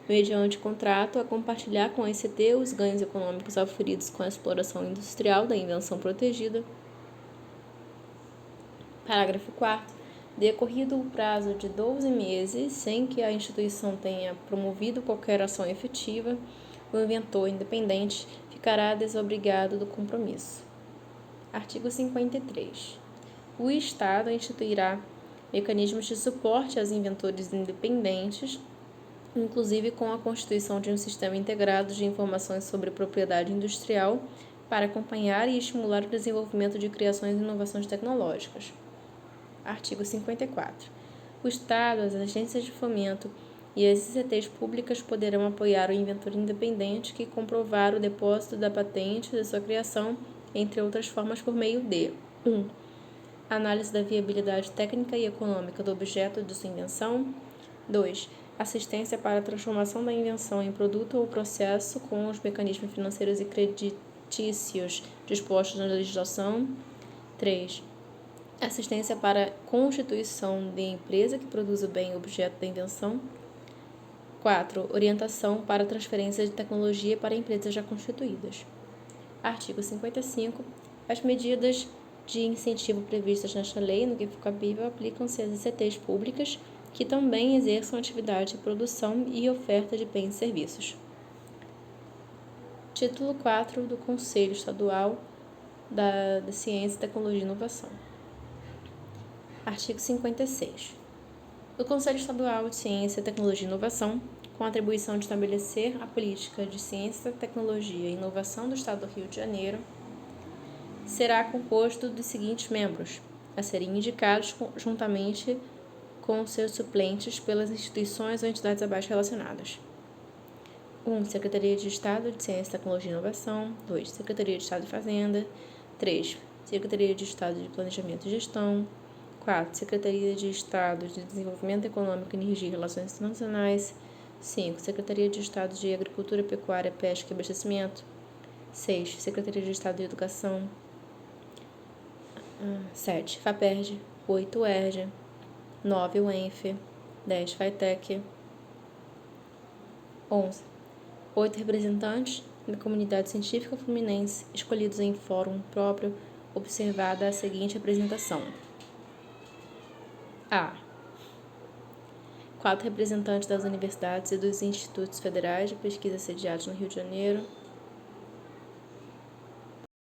mediante contrato, a compartilhar com a ICT os ganhos econômicos auferidos com a exploração industrial da invenção protegida. Parágrafo 4º. Decorrido o prazo de 12 meses, sem que a instituição tenha promovido qualquer ação efetiva, o inventor independente ficará desobrigado do compromisso. Artigo 53. O Estado instituirá mecanismos de suporte aos inventores independentes, inclusive com a constituição de um sistema integrado de informações sobre propriedade industrial, para acompanhar e estimular o desenvolvimento de criações e inovações tecnológicas. Artigo 54. O Estado, as agências de fomento e as ICTs públicas poderão apoiar o inventor independente que comprovar o depósito da patente de sua criação, entre outras formas, por meio de 1. Análise da viabilidade técnica e econômica do objeto de sua invenção. 2. Assistência para a transformação da invenção em produto ou processo com os mecanismos financeiros e creditícios dispostos na legislação. 3. Assistência para a constituição de empresa que produza o bem objeto da invenção. 4. Orientação para a transferência de tecnologia para empresas já constituídas. Artigo 55. As medidas de incentivo previstas nesta lei, no que for cabível, aplicam-se às ICTs públicas que também exerçam atividade de produção e oferta de bens e serviços. Título 4 do Conselho Estadual da Ciência, Tecnologia e Inovação. Artigo 56. O Conselho Estadual de Ciência, Tecnologia e Inovação, com a atribuição de estabelecer a política de ciência, tecnologia e inovação do Estado do Rio de Janeiro, será composto dos seguintes membros, a serem indicados juntamente com seus suplentes pelas instituições ou entidades abaixo relacionadas. 1. Secretaria de Estado de Ciência, Tecnologia e Inovação. 2. Secretaria de Estado de Fazenda. 3. Secretaria de Estado de Planejamento e Gestão. 4. Secretaria de Estado de Desenvolvimento Econômico, Energia e Relações Internacionais. 5. Secretaria de Estado de Agricultura, Pecuária, Pesca e Abastecimento. 6. Secretaria de Estado de Educação. 7. FAPERJ. 8. UERJ. 9. UENF. 10. FATEC. 11. 8 representantes da comunidade científica fluminense, escolhidos em fórum próprio, observada a seguinte apresentação. A. 4 representantes das universidades e dos institutos federais de pesquisa sediados no Rio de Janeiro.